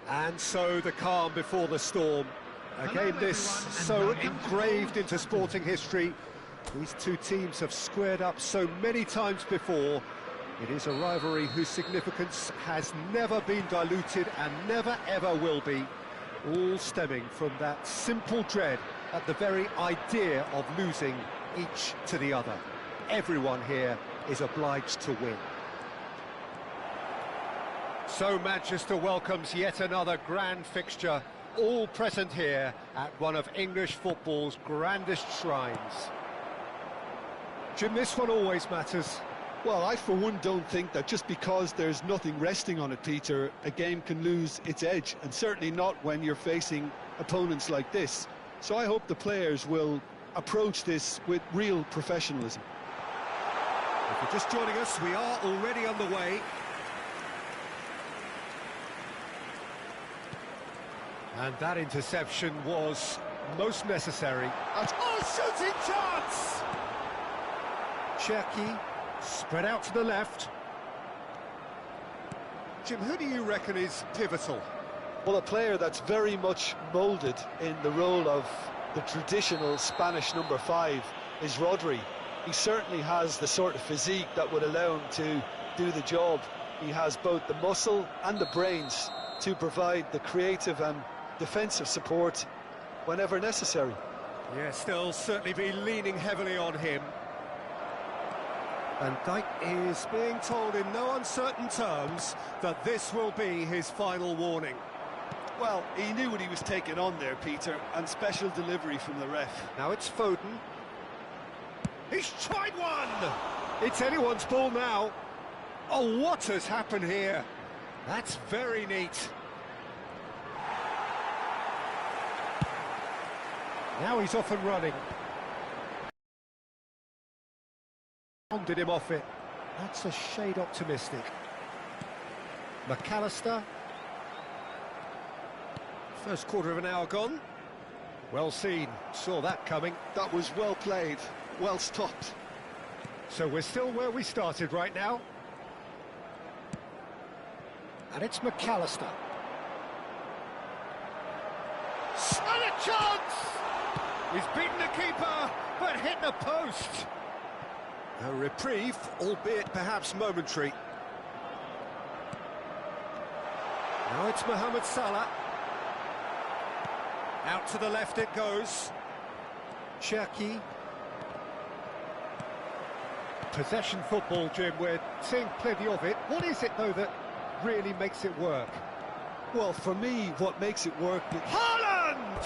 And so the calm before the storm. Again, this so engraved into sporting history. These two teams have squared up so many times before. It is a rivalry whose significance has never been diluted and never ever will be, all stemming from that simple dread at the very idea of losing each to the other. Everyone here is obliged to win. So Manchester welcomes yet another grand fixture, all present here at one of English football's grandest shrines. Jim, this one always matters. Well, I for one don't think that just because there's nothing resting on it, Peter, a game can lose its edge, and certainly not when you're facing opponents like this. So I hope the players will approach this with real professionalism. If you're just joining us, we are already on the way. And that interception was most necessary. Oh, shooting chance! Cherki, spread out to the left. Jim, who do you reckon is pivotal? Well, a player that's very much moulded in the role of the traditional Spanish number 5 is Rodri. He certainly has the sort of physique that would allow him to do the job. He has both the muscle and the brains to provide the creative and defensive support whenever necessary. Yes, they'll certainly be leaning heavily on him. And Dijk is being told in no uncertain terms that this will be his final warning. Well, he knew what he was taking on there, Peter, and special delivery from the ref. Now it's Foden. He's tried one! It's anyone's ball now. Oh, what has happened here? That's very neat. Now he's off and running. Did him off it. That's a shade optimistic. McAllister. First quarter of an hour gone. Well seen, saw that coming. That was well played, well stopped. So we're still where we started right now. And it's McAllister. And a chance! He's beaten the keeper, but hit the post. A reprieve, albeit perhaps momentary. Now it's Mohamed Salah. Out to the left it goes. Cherki. Possession football, Jim, we're seeing plenty of it. What is it, though, that really makes it work? Well, for me, what makes it work... Haaland!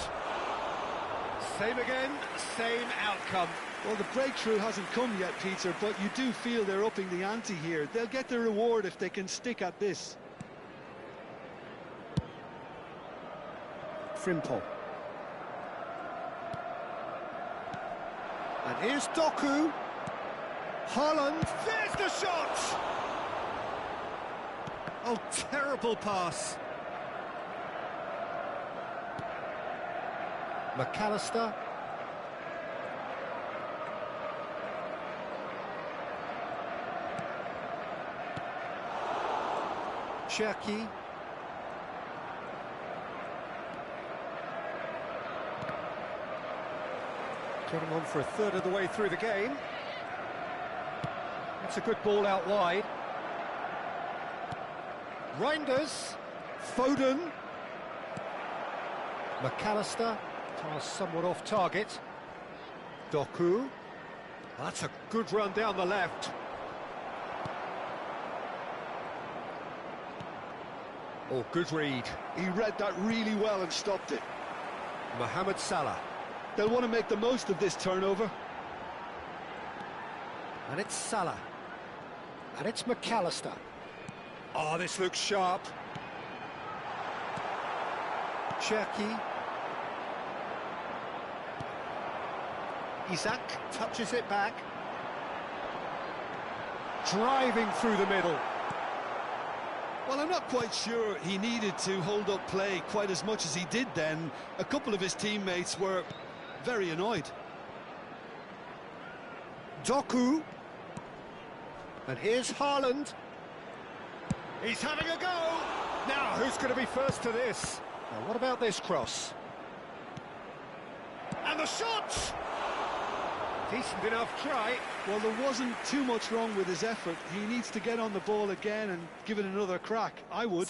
Same again, same outcome. Well, the breakthrough hasn't come yet, Peter, but you do feel they're upping the ante here. They'll get their reward if they can stick at this. Frimpong. And here's Doku. Haaland, there's the shot! Oh, terrible pass. McAllister. Cherki. Getting on for a third of the way through the game. That's a good ball out wide. Reinders. Foden. McAllister. Pass somewhat off target. Doku. That's a good run down the left. Oh, good read. He read that really well and stopped it. Mohamed Salah. They'll want to make the most of this turnover. And it's Salah. And it's McAllister. Oh, this looks sharp. Cherki. Isak touches it back. Driving through the middle. Well, I'm not quite sure he needed to hold up play quite as much as he did then. A couple of his teammates were very annoyed. Doku. And here's Haaland. He's having a go. Now, who's going to be first to this? Now, what about this cross? And the shot! Decent enough try. Well, there wasn't too much wrong with his effort. He needs to get on the ball again and give it another crack. I would.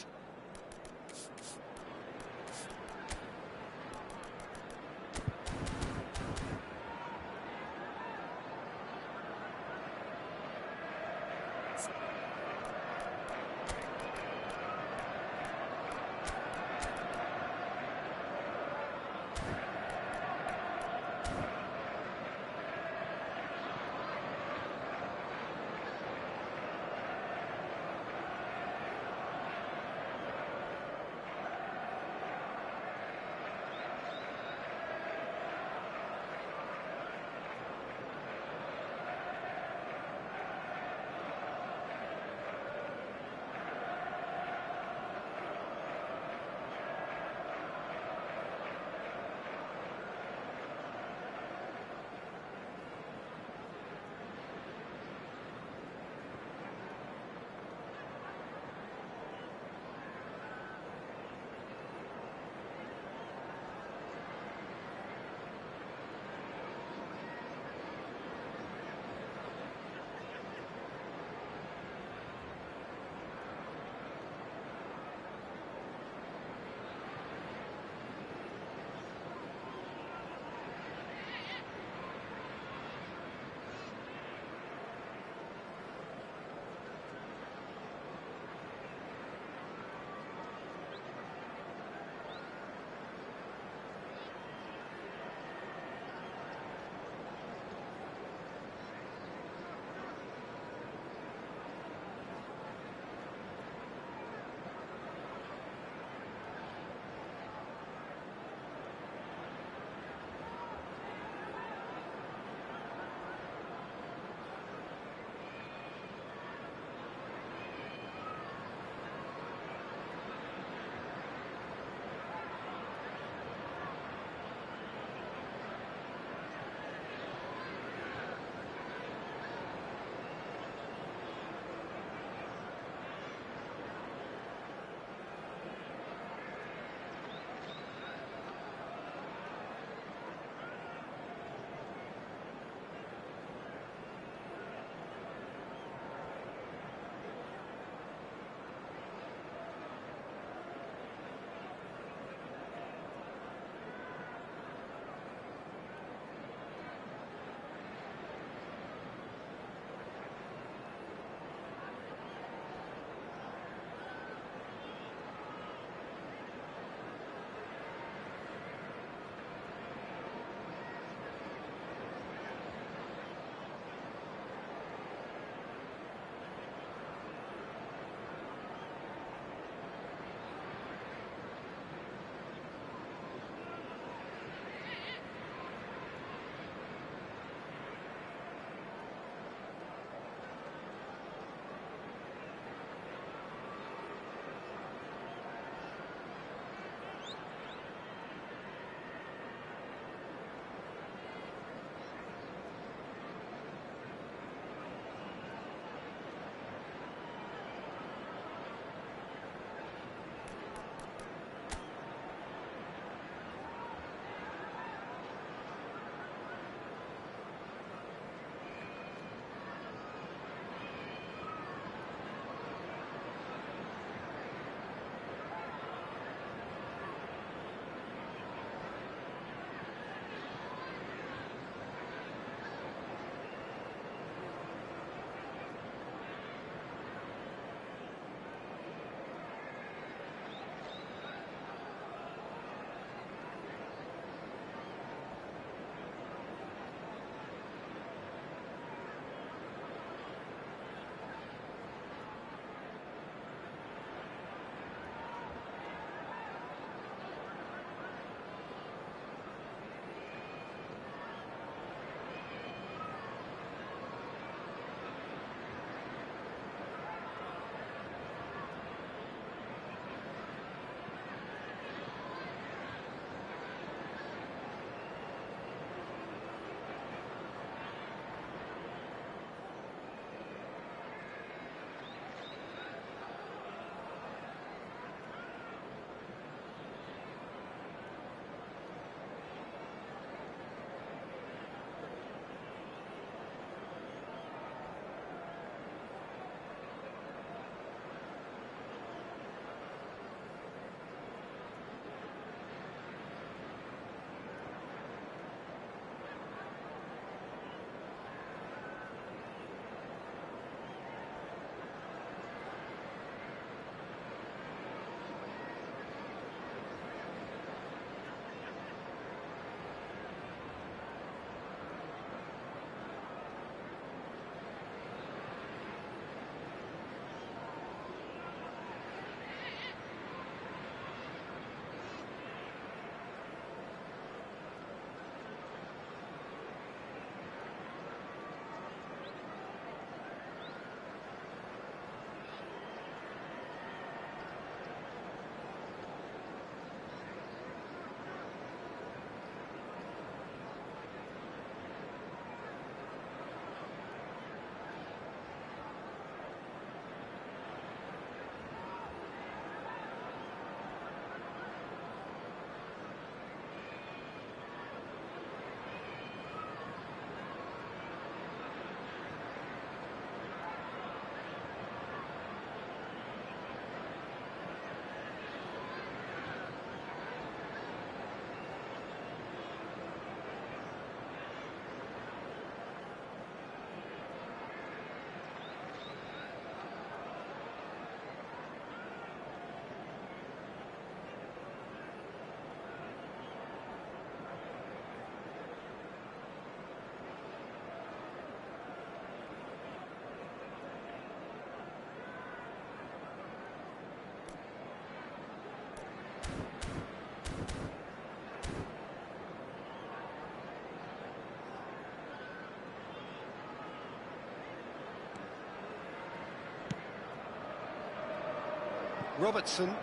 Robertson.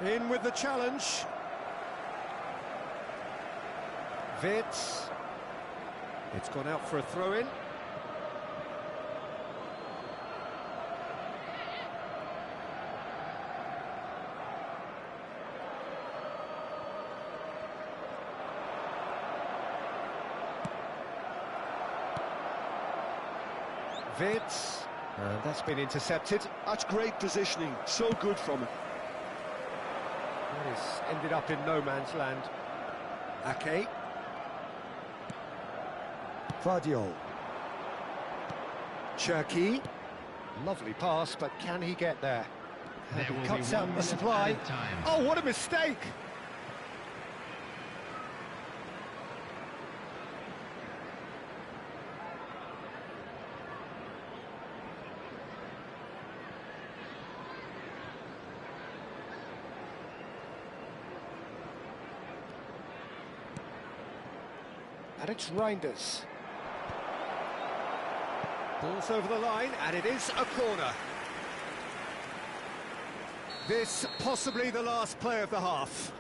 In with the challenge. Vitz. It's gone out for a throw-in. Vitz, and that's been intercepted. That's great positioning, so good from him. That is ended up in no man's land. Ake. Vardiol. Cherki. Lovely pass, but can he get there? And he cuts out the supply. Oh, what a mistake! And it's Reinders. Ball's over the line, and it is a corner. This possibly the last play of the half.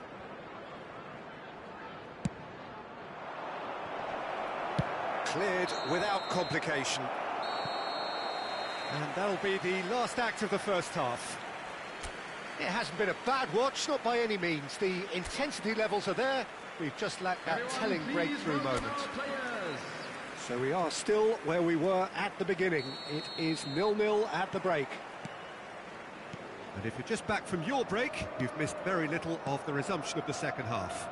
Cleared without complication. And that'll be the last act of the first half. It hasn't been a bad watch, not by any means. The intensity levels are there. We've just lacked that telling breakthrough moment. So we are still where we were at the beginning. It is 0-0 at the break. And if you're just back from your break, you've missed very little of the resumption of the second half.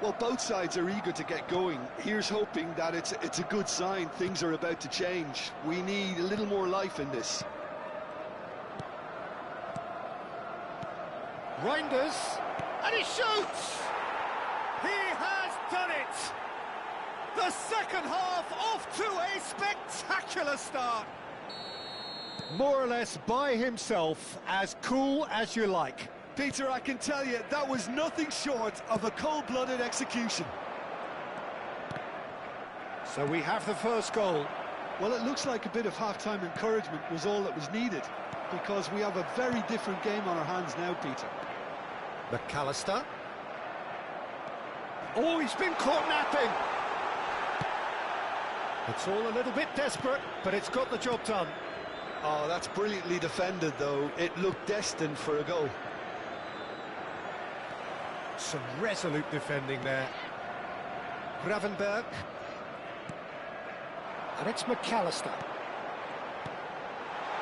Well, both sides are eager to get going. Here's hoping that it's a good sign. Things are about to change. We need a little more life in this. Reinders, and he shoots! He has done it! The second half off to a spectacular start. More or less by himself, as cool as you like. Peter, I can tell you, that was nothing short of a cold-blooded execution. So we have the first goal. Well, it looks like a bit of half-time encouragement was all that was needed, because we have a very different game on our hands now, Peter. McAllister. Oh, he's been caught napping. It's all a little bit desperate, but it's got the job done. Oh, that's brilliantly defended, though. It looked destined for a goal. Some resolute defending there. Gravenberg. And it's McAllister.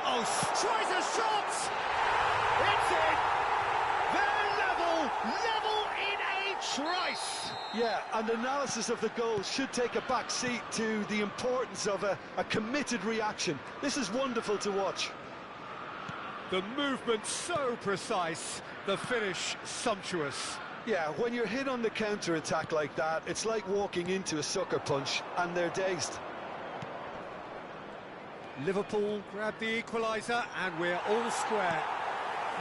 Oh, tries a shot! It's in! They're level in a trice! Yeah, and analysis of the goal should take a back seat to the importance of a committed reaction. This is wonderful to watch. The movement so precise, the finish sumptuous. Yeah, when you're hit on the counter-attack like that, it's like walking into a sucker punch, and they're dazed. Liverpool grab the equaliser, and we're all square.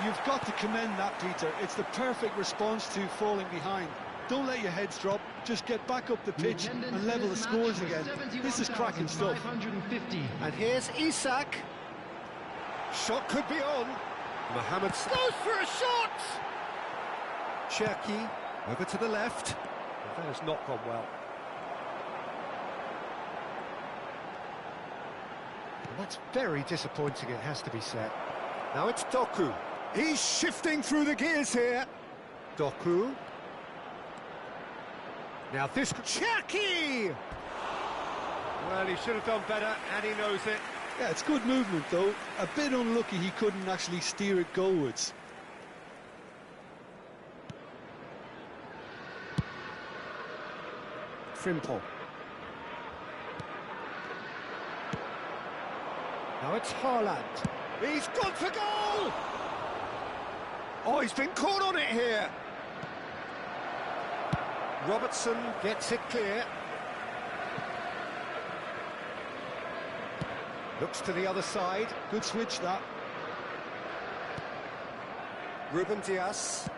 You've got to commend that, Peter. It's the perfect response to falling behind. Don't let your heads drop, just get back up the pitch and level the scores again. This is cracking stuff. And here's Isak. Shot could be on. Mohamed goes for a shot! Cherki over to the left. That has not gone well. And that's very disappointing, it has to be said. Now it's Doku. He's shifting through the gears here. Doku. Now this... Cherki! Well, he should have done better, and he knows it. Yeah, it's good movement, though. A bit unlucky he couldn't actually steer it goalwards. Frimpong. Now it's Haaland. He's gone for goal! Oh, he's been caught on it here. Robertson gets it clear. Looks to the other side. Good switch, that. Ruben Dias.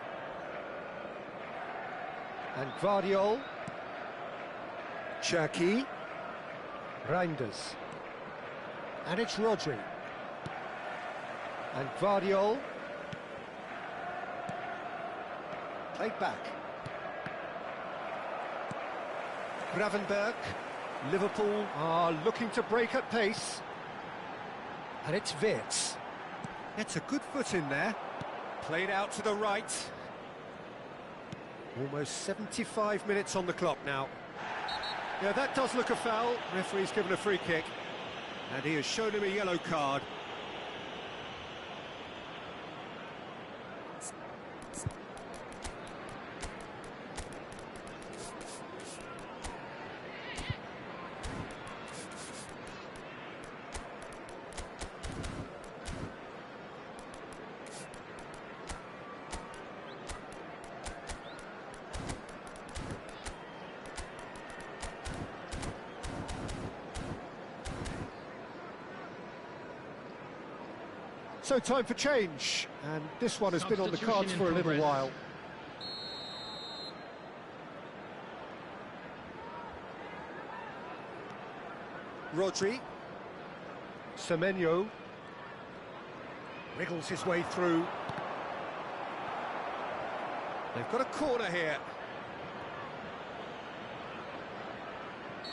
And Vardiol. Cherki. Reinders. And it's Rodri. And Guardiol. Played back. Gravenberg. Liverpool are looking to break at pace. And it's Wirtz. It's a good foot in there. Played out to the right. Almost 75 minutes on the clock now. Yeah, that does look a foul. Referee's given a free kick. And he has shown him a yellow card. So time for change, and this one has been on the cards for a little while. Rodri. Semenyo. Wriggles his way through. They've got a corner here.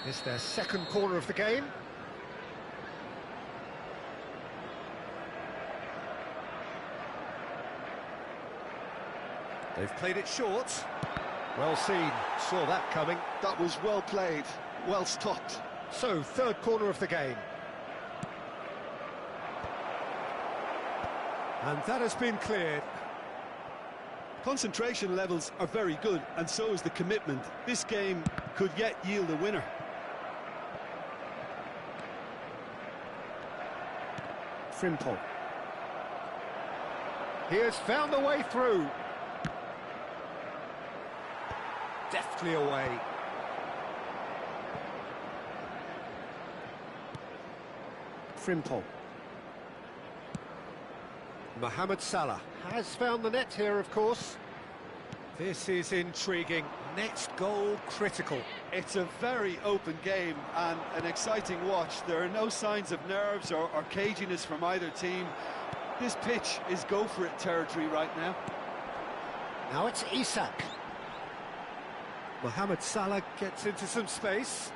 It's their second corner of the game. They've played it short. Well seen, saw that coming. That was well played, well stopped. So, third corner of the game. And that has been cleared. Concentration levels are very good, and so is the commitment. This game could yet yield a winner. Frimpong. He has found a way through. Deftly away. Frimpong. Mohamed Salah has found the net here, of course. This is intriguing. Next goal critical. It's a very open game and an exciting watch. There are no signs of nerves or caginess from either team. This pitch is go-for-it territory right now. Now it's Isak. Mohamed Salah gets into some space.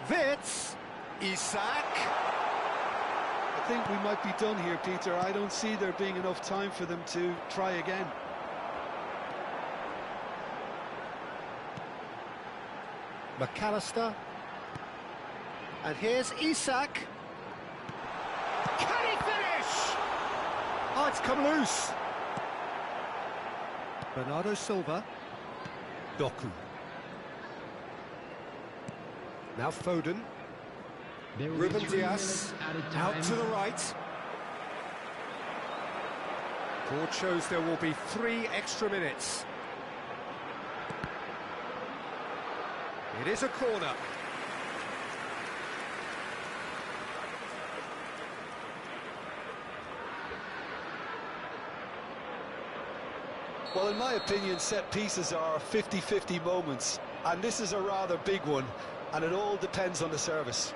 Wirtz. Isak. I think we might be done here, Peter. I don't see there being enough time for them to try again. McAllister. And here's Isak. Can he finish? Oh, it's come loose. Bernardo Silva. Doku. Now Foden. Ruben Dias out to the right. Board shows there will be 3 extra minutes. It is a corner. Well, in my opinion, set pieces are 50-50 moments, and this is a rather big one, and it all depends on the service.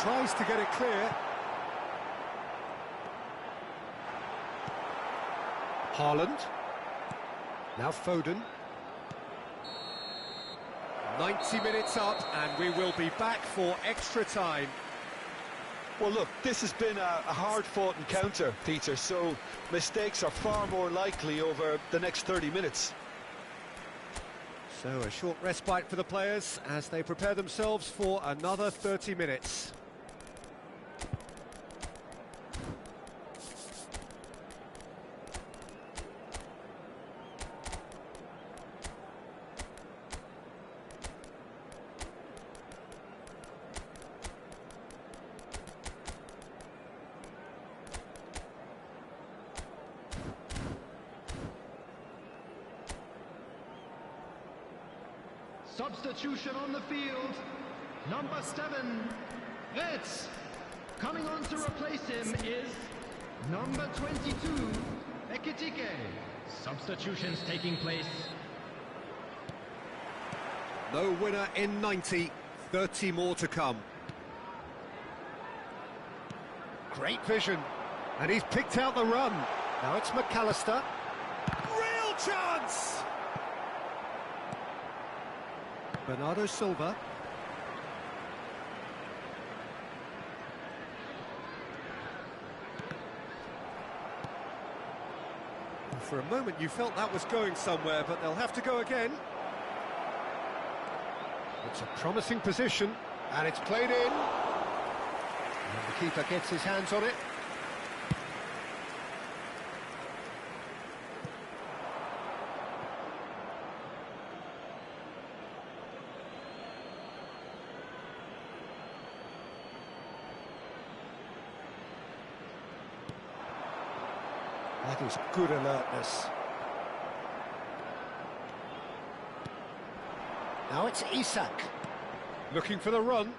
Tries to get it clear. Haaland. Now Foden. 90 minutes up, and we will be back for extra time. Well, look, this has been a hard-fought encounter, Peter, so mistakes are far more likely over the next 30 minutes. So a short respite for the players as they prepare themselves for another 30 minutes. Substitution on the field. Number 7, Wirtz. Coming on to replace him is number 22, Ekitike. Substitutions taking place. No winner in 90, 30 more to come. Great vision, and he's picked out the run. Now it's McAllister. Real chance! Bernardo Silva. For a moment you felt that was going somewhere, but they'll have to go again. It's a promising position, and it's played in. And the keeper gets his hands on it. That is good alertness. Now it's Isak. Looking for the run.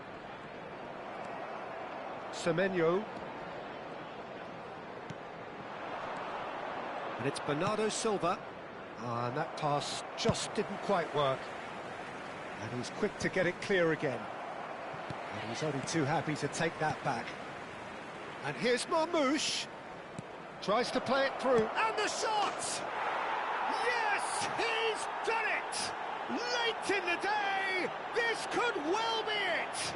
Semenyo. And it's Bernardo Silva. And that pass just didn't quite work. And he's quick to get it clear again. And he's only too happy to take that back. And here's Marmoush. Tries to play it through, and the shot! Yes, he's done it! Late in the day, this could well be it!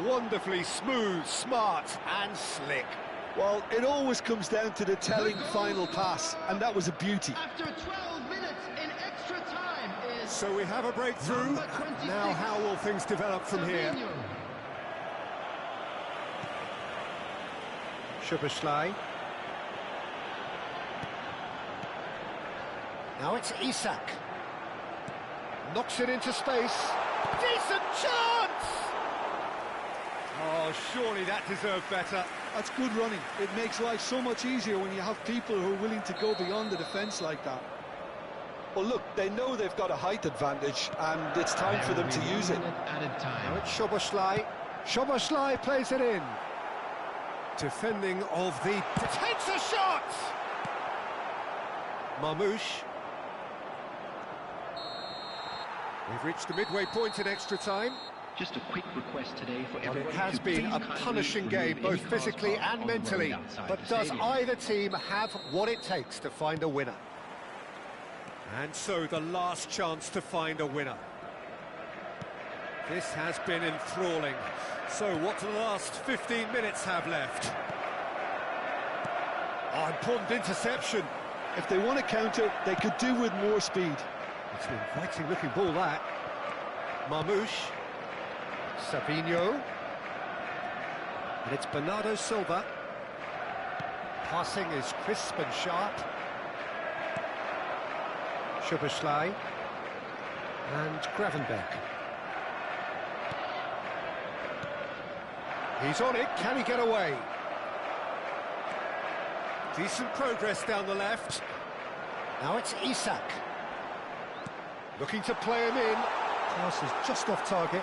Wonderfully smooth, smart, and slick. Well, it always comes down to the telling final pass, and that was a beauty. After 12 minutes in extra time is... So we have a breakthrough. Now how will things develop from here? Szoboszlai. Now it's Isak. Knocks it into space. Decent chance! Oh, surely that deserved better. That's good running. It makes life so much easier when you have people who are willing to go beyond the defence like that. Well, look, they know they've got a height advantage, and it's time for them to use it. Now it's Szoboszlai. Szoboszlai plays it in. Defending of the... Takes a shot! Marmoush. We've reached the midway point in extra time. Just a quick request today for But it everybody has to been please a kindly punishing remove game, any both cars physically parked and on the road mentally. outside But the does stadium. either team have what it takes to find a winner? And so the last chance to find a winner. This has been enthralling. So what do the last 15 minutes have left? Oh, important interception. If they want to counter, they could do with more speed. It's an inviting looking ball, that. Marmoush. Savinho. And it's Bernardo Silva. Passing is crisp and sharp. Szoboszlai. And Gravenberch. He's on it, can he get away? Decent progress down the left. Now it's Isak. Looking to play him in. Pass is just off target.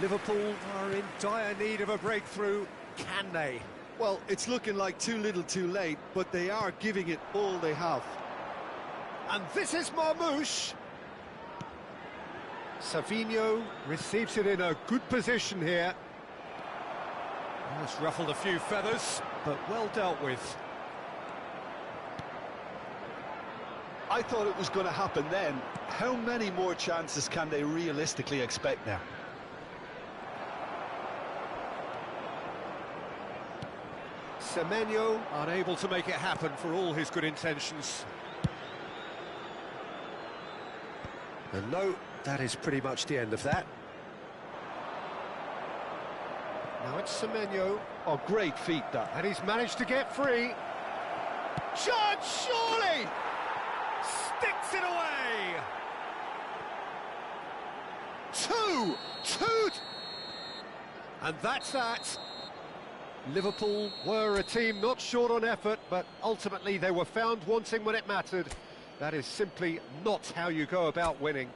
Liverpool are in dire need of a breakthrough. Can they? Well, it's looking like too little too late, but they are giving it all they have. And this is Marmoush. Savinho receives it in a good position here. It's ruffled a few feathers, but well dealt with. I thought it was going to happen then. How many more chances can they realistically expect now? Semenyo unable to make it happen for all his good intentions. And no, that is pretty much the end of that. Now it's Semenyo. Oh, great feat, that. And he's managed to get free. Chance, surely! Sticks it away! Two! And that's that. Liverpool were a team not short on effort, but ultimately they were found wanting when it mattered. That is simply not how you go about winning.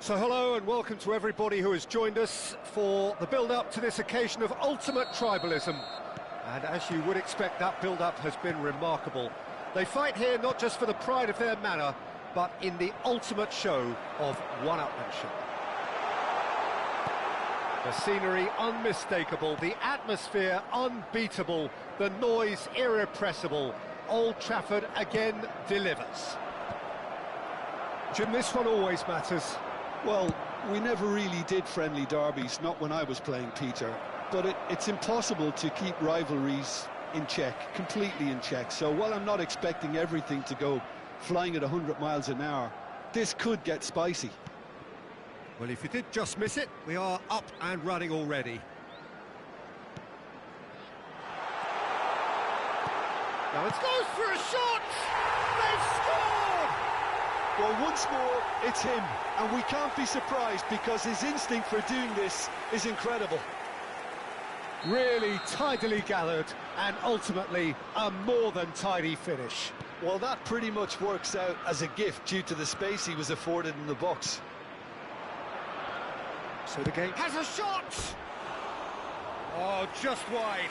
So hello and welcome to everybody who has joined us for the build-up to this occasion of ultimate tribalism. And as you would expect, that build-up has been remarkable. They fight here not just for the pride of their manor, but in the ultimate show of one-upmanship. The scenery unmistakable, the atmosphere unbeatable, the noise irrepressible. Old Trafford again delivers. Jim, this one always matters. Well, we never really did friendly derbies, not when I was playing, Peter. But it's impossible to keep rivalries in check, completely in check. So while I'm not expecting everything to go flying at 100 miles an hour, this could get spicy. Well, if you did just miss it, we are up and running already. Now it goes for a shot! They've scored! Well, once more, it's him, and we can't be surprised because his instinct for doing this is incredible. Really tidily gathered, and ultimately a more than tidy finish. Well, that pretty much works out as a gift due to the space he was afforded in the box. So the game has a shot! Oh, just wide.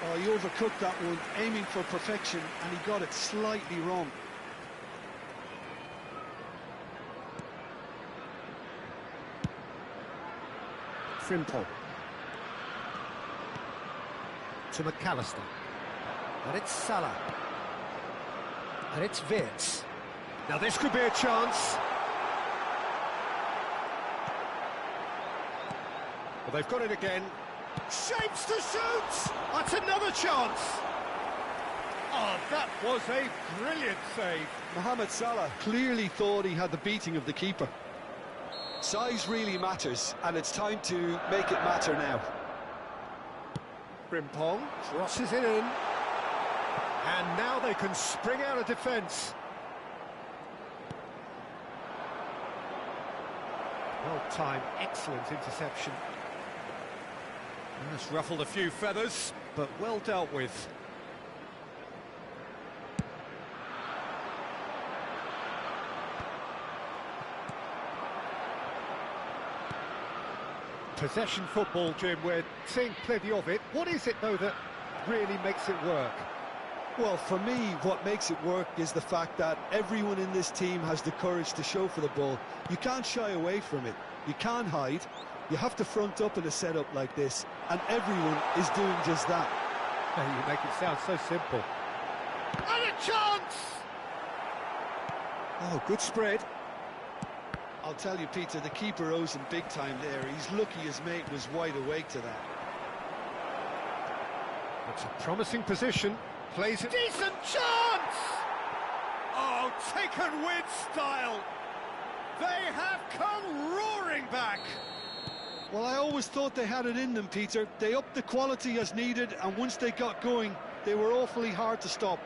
Oh, he overcooked that one, aiming for perfection, and he got it slightly wrong. Frimpong. To McAllister. And it's Salah. And it's Wirtz. Now this could be a chance. Well, they've got it again. Shapes to shoot! That's another chance! Oh, that was a brilliant save. Mohamed Salah clearly thought he had the beating of the keeper. Size really matters, and it's time to make it matter now. Frimpong crosses it in. And now they can spring out of defence. Well-timed, excellent interception. It's ruffled a few feathers, but well dealt with. Possession football, Jim, we're seeing plenty of it. What is it, though, that really makes it work? Well, for me, what makes it work is the fact that everyone in this team has the courage to show for the ball. You can't shy away from it. You can't hide. You have to front up in a setup like this, and everyone is doing just that. You make it sound so simple. And a chance! Oh, good spread. I'll tell you, Peter, the keeper owes him big time there. He's lucky his mate was wide awake to that. It's a promising position. Plays a decent chance! Oh, taken with style. They have come roaring back. Well, I always thought they had it in them, Peter. They upped the quality as needed, and once they got going, they were awfully hard to stop.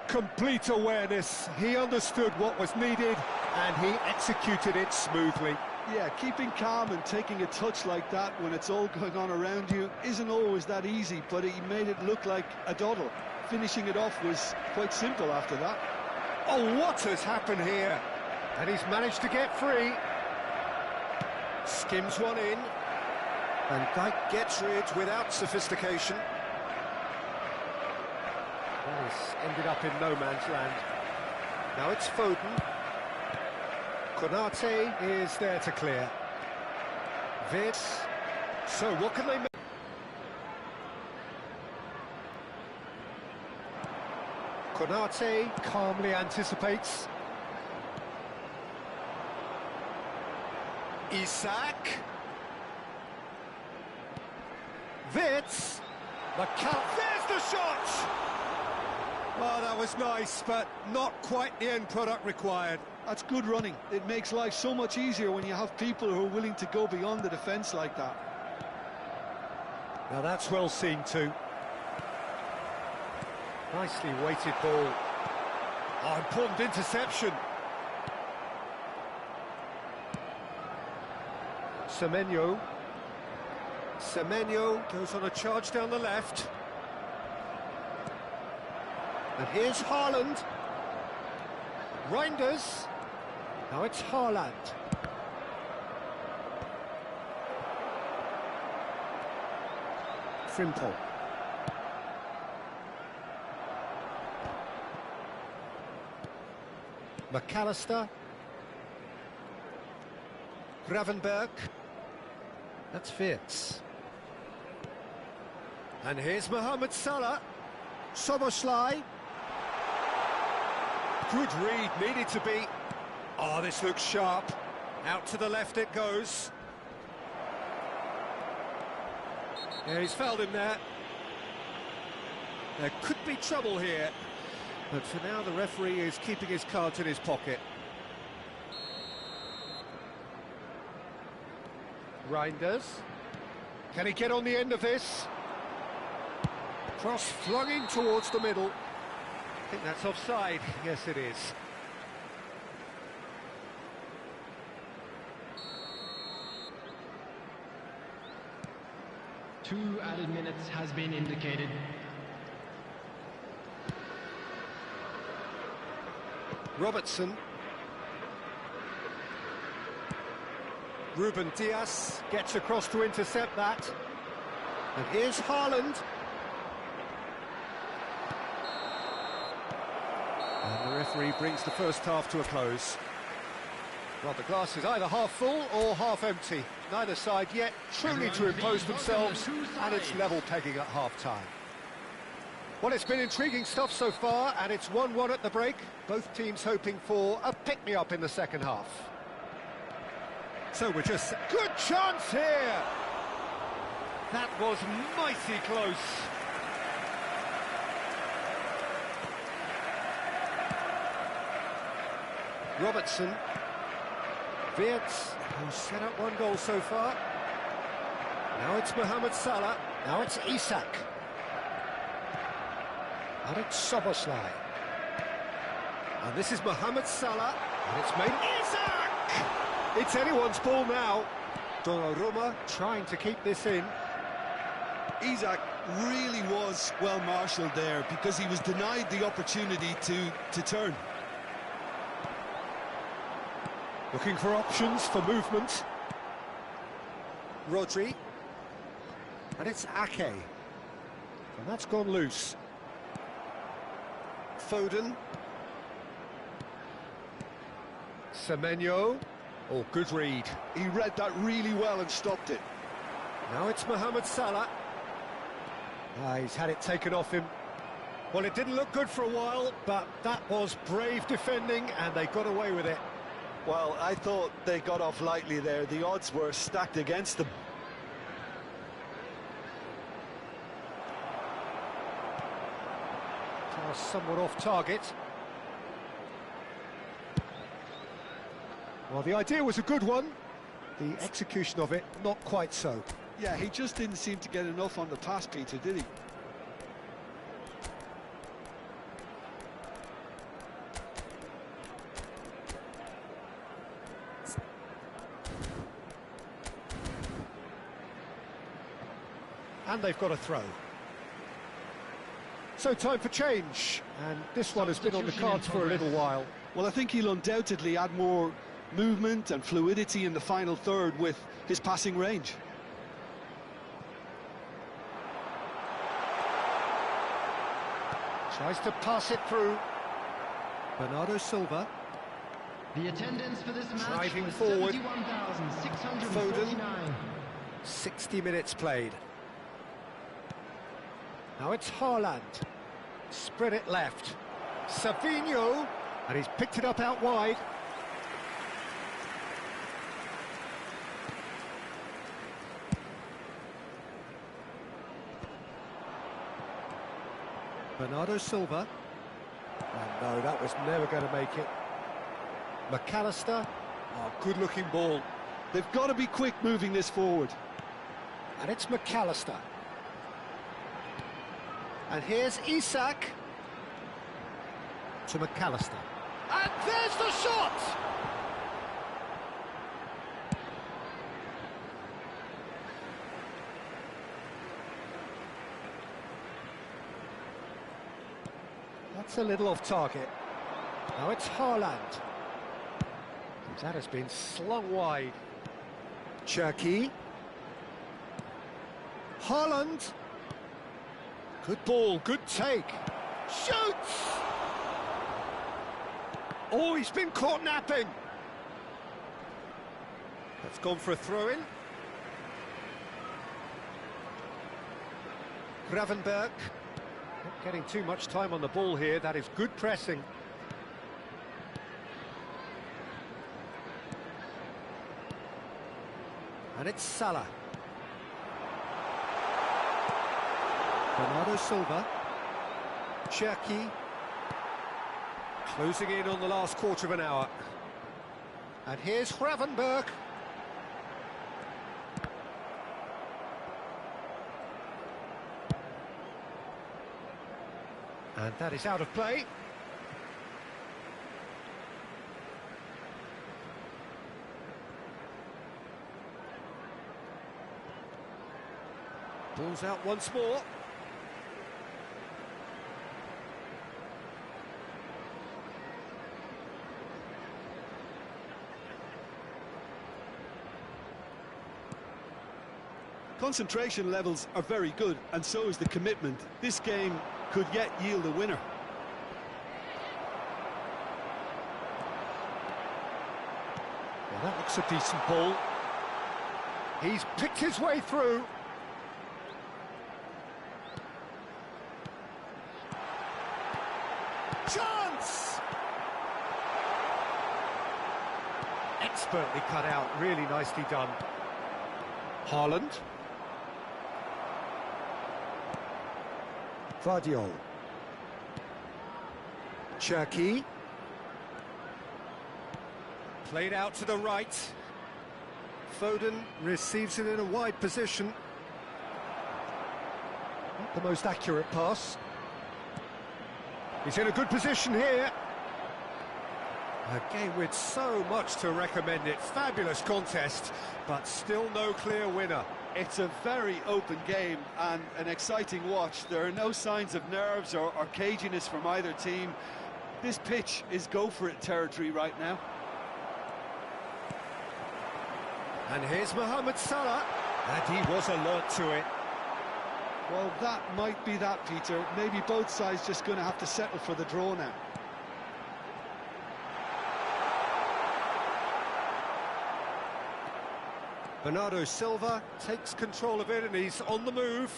Complete awareness. He understood what was needed, and he executed it smoothly. Yeah, keeping calm and taking a touch like that when it's all going on around you isn't always that easy, but he made it look like a doddle. Finishing it off was quite simple after that. Oh, what has happened here? And he's managed to get free. Skims one in. And Dijk gets rid without sophistication. Well, he's ended up in no man's land. Now it's Foden. Konate is there to clear. Wirtz. So what can they make? Konate calmly anticipates. Isak. Wirtz. There's the shot! Well, that was nice, but not quite the end product required. That's good running. It makes life so much easier when you have people who are willing to go beyond the defence like that. Now that's well seen too. Nicely weighted ball. Oh, important interception. Semenyo. Semenyo goes on a charge down the left. And here's Haaland. Reinders. Now it's Haaland. Frimpong. McAllister. Gravenberg. That's Wirtz. And here's Mohamed Salah. Soboslai. Good read, needed to be. Oh, this looks sharp. Out to the left it goes. Yeah, he's fouled him there. There could be trouble here. But for now, the referee is keeping his cards in his pocket. Reinders. Can he get on the end of this? Cross flung in towards the middle. I think that's offside. Yes, it is. Two added minutes has been indicated. Robertson. Ruben Dias gets across to intercept that. And here's Haaland. And the referee brings the first half to a close. Well, the glass is either half full or half empty. Neither side yet truly to impose themselves, and it's level pegging at half-time. Well, it's been intriguing stuff so far, and it's 1-1 at the break. Both teams hoping for a pick-me-up in the second half. So we're just... Good chance here! That was mighty close. Robertson. Wirtz, who's set up one goal so far. Now it's Mohamed Salah. Now it's Isak. And it's Soboslai. And this is Mohamed Salah. And it's made Isak! It's anyone's ball now. Donnarumma trying to keep this in. Isak really was well marshalled there because he was denied the opportunity to turn. Looking for options for movement. Rodri. And it's Ake. And that's gone loose. Foden. Semenyo. Oh, good read. He read that really well and stopped it. Now it's Mohamed Salah. He's had it taken off him. Well, it didn't look good for a while, but that was brave defending, and they got away with it. Well, I thought they got off lightly there. The odds were stacked against them. Somewhat off target. Well, the idea was a good one. The execution of it, not quite so. Yeah, he just didn't seem to get enough on the pass, Peter, did he? And they've got a throw. So time for change, and this one has been on the cards for a little while. Well, I think he'll undoubtedly add more movement and fluidity in the final third with his passing range. Tries to pass it through. Bernardo Silva. The attendance for this match Driving was forward. 71,649. 60 minutes played. Now it's Haaland. Spread it left. Savinho. And he's picked it up out wide. Bernardo Silva. And no, that was never going to make it. McAllister. Oh, good-looking ball. They've got to be quick moving this forward. And it's McAllister. And here's Isak. To McAllister. And there's the shot! That's a little off target. Now it's Haaland. That has been slung wide. Cherki. Haaland. Good ball, good take. Shoots! Oh, he's been caught napping. That's gone for a throw-in. Gravenberg. Not getting too much time on the ball here. That is good pressing. And it's Salah. Bernardo Silva. Cherki. Closing in on the last quarter of an hour. And here's Gravenberg. And that is out of play. Ball's out once more. Concentration levels are very good, and so is the commitment. This game could yet yield a winner. Well, that looks a decent ball. He's picked his way through. Chance! Expertly cut out, really nicely done. Haaland. Vardiol. Cherki. Played out to the right. Foden receives it in a wide position. Not the most accurate pass. He's in a good position here. A game with so much to recommend it. Fabulous contest, but still no clear winner. It's a very open game and an exciting watch. There are no signs of nerves or caginess from either team. This pitch is go-for-it territory right now. And here's Mohamed Salah, and he was alert to it. Well, that might be that, Peter. Maybe both sides just going to have to settle for the draw now. Bernardo Silva takes control of it and he's on the move.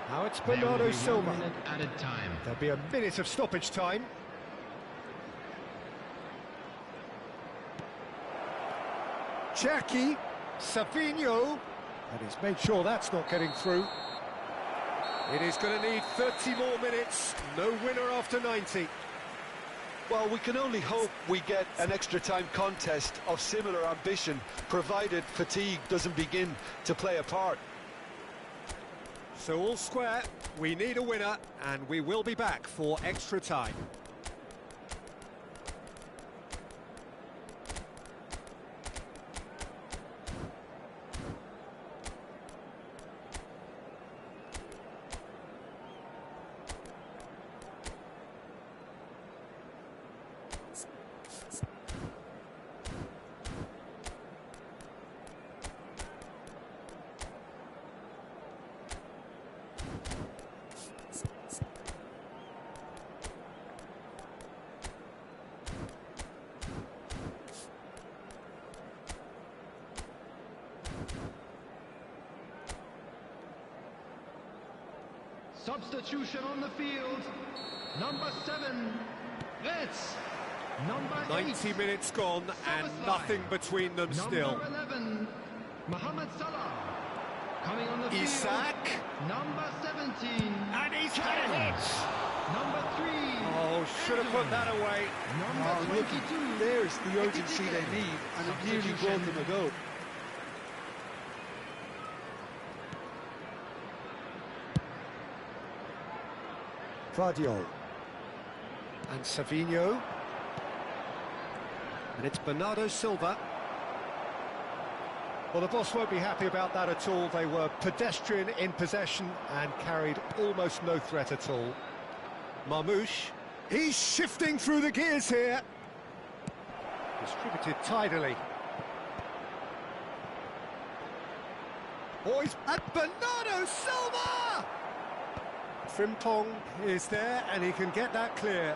Now it's There will Bernardo be Silva. 1 minute added time. There'll be a minute of stoppage time. Cherki, Savinho, and he's made sure that's not getting through. It is going to need 30 more minutes, no winner after 90. Well, we can only hope we get an extra time contest of similar ambition, provided fatigue doesn't begin to play a part. So all square, we need a winner, and we will be back for extra time. Substitution on the field. Number 7, Retz. Number 8, 90 minutes gone and Szoboszlai. nothing between them still. Number 11, Mohamed Salah. Coming on the field. Isak. Number 17. And he's had a hit! Number 3. Oh, should have put that away. Number Look, 22. there's the urgency they need, and it nearly brought them a goal. Vardiol. And Savinho. And it's Bernardo Silva. Well, the boss won't be happy about that at all. They were pedestrian in possession and carried almost no threat at all. Marmoush. He's shifting through the gears here. Distributed tidily. Boys, and Bernardo Silva! Frimpong is there, and he can get that clear.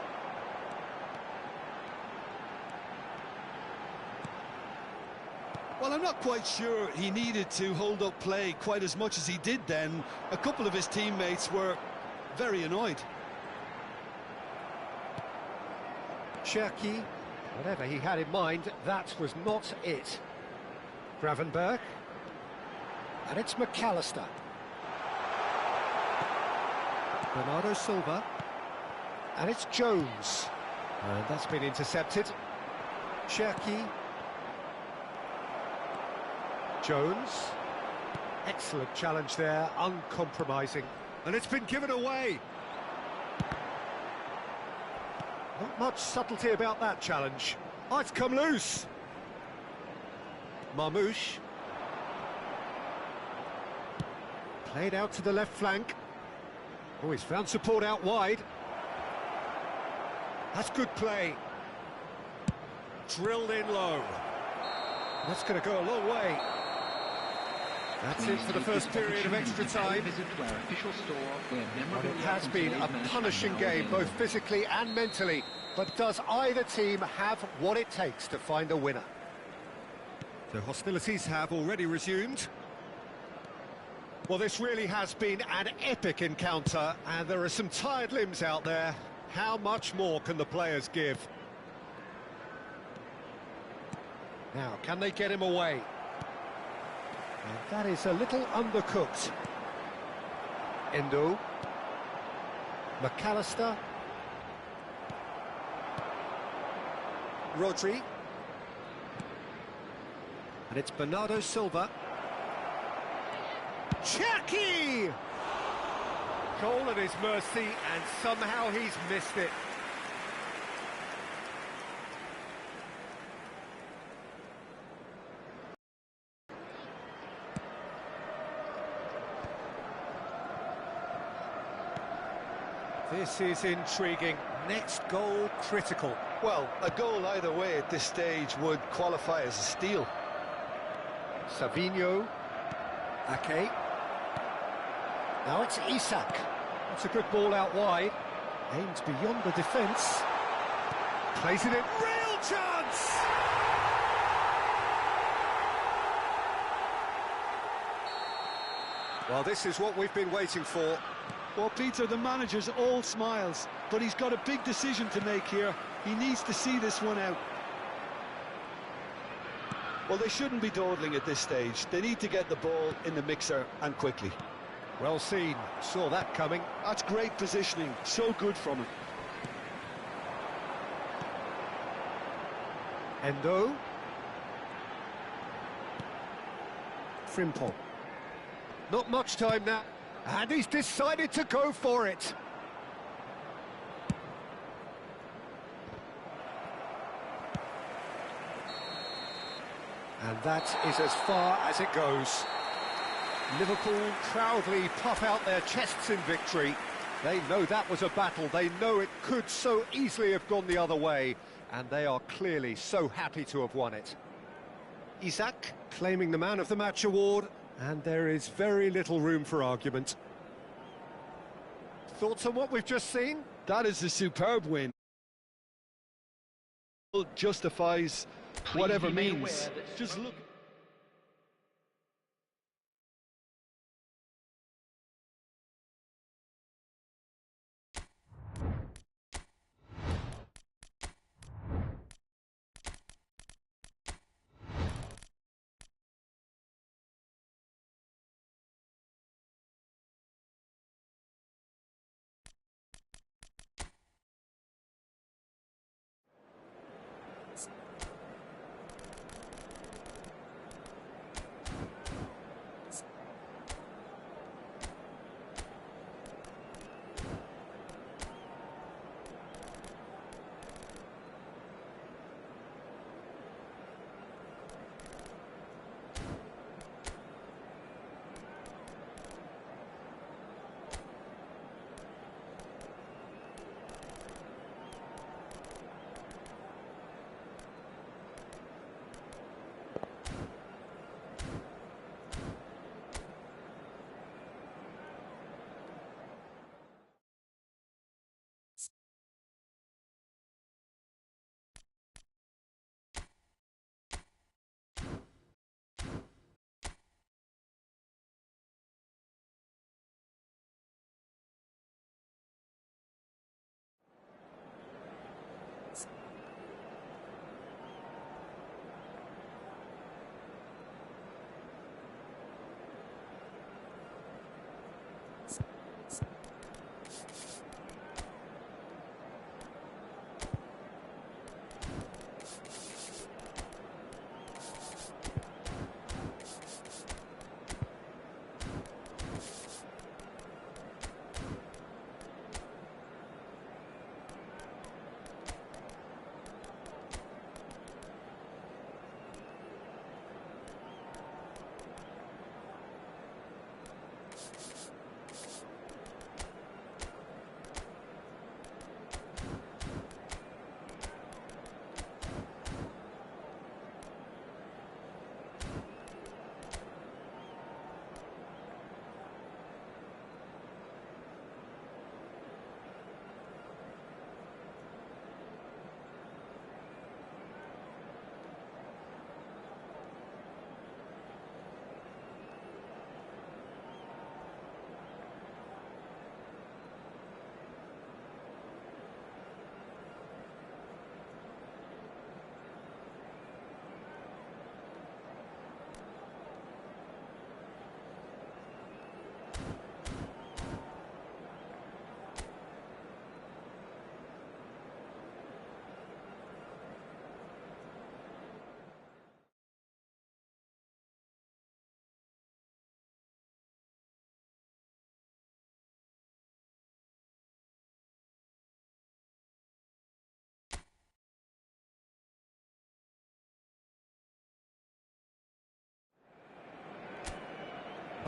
Well, I'm not quite sure he needed to hold up play quite as much as he did then. A couple of his teammates were very annoyed. Cherki, whatever he had in mind, that was not it. Gravenberg. And it's McAllister. Bernardo Silva. And it's Jones. And that's been intercepted. Cherki. Jones. Excellent challenge there, uncompromising. And it's been given away. Not much subtlety about that challenge. Oh, it's come loose. Marmouche. Played out to the left flank. Oh, he's found support out wide. That's good play. Drilled in low. That's going to go a long way. That's it for the first period of extra time. Well, it has been a punishing game, both physically and mentally. But does either team have what it takes to find a winner? The hostilities have already resumed. Well, this really has been an epic encounter, and there are some tired limbs out there. How much more can the players give? Now, can they get him away? And that is a little undercooked. Endo. McAllister. Rodri. And it's Bernardo Silva. Cherki! Goal at his mercy, and somehow he's missed it. This is intriguing. Next goal critical. Well, a goal either way at this stage would qualify as a steal. Savinho. Ake. Now it's Isak. That's a good ball out wide. Aims beyond the defence. Plays it in. Real chance! Well, this is what we've been waiting for. Well, Peter, the manager's all smiles, but he's got a big decision to make here. He needs to see this one out. Well, they shouldn't be dawdling at this stage. They need to get the ball in the mixer, and quickly. Well seen. Saw that coming. That's great positioning. So good from him. Endo. Frimpong. Not much time now. And he's decided to go for it. And that is as far as it goes. Liverpool proudly puff out their chests in victory. They know that was a battle. They know it could so easily have gone the other way. And they are clearly so happy to have won it. Isak claiming the Man of the Match award. And there is very little room for argument. Thoughts on what we've just seen? That is a superb win. Justifies whatever means. Just look.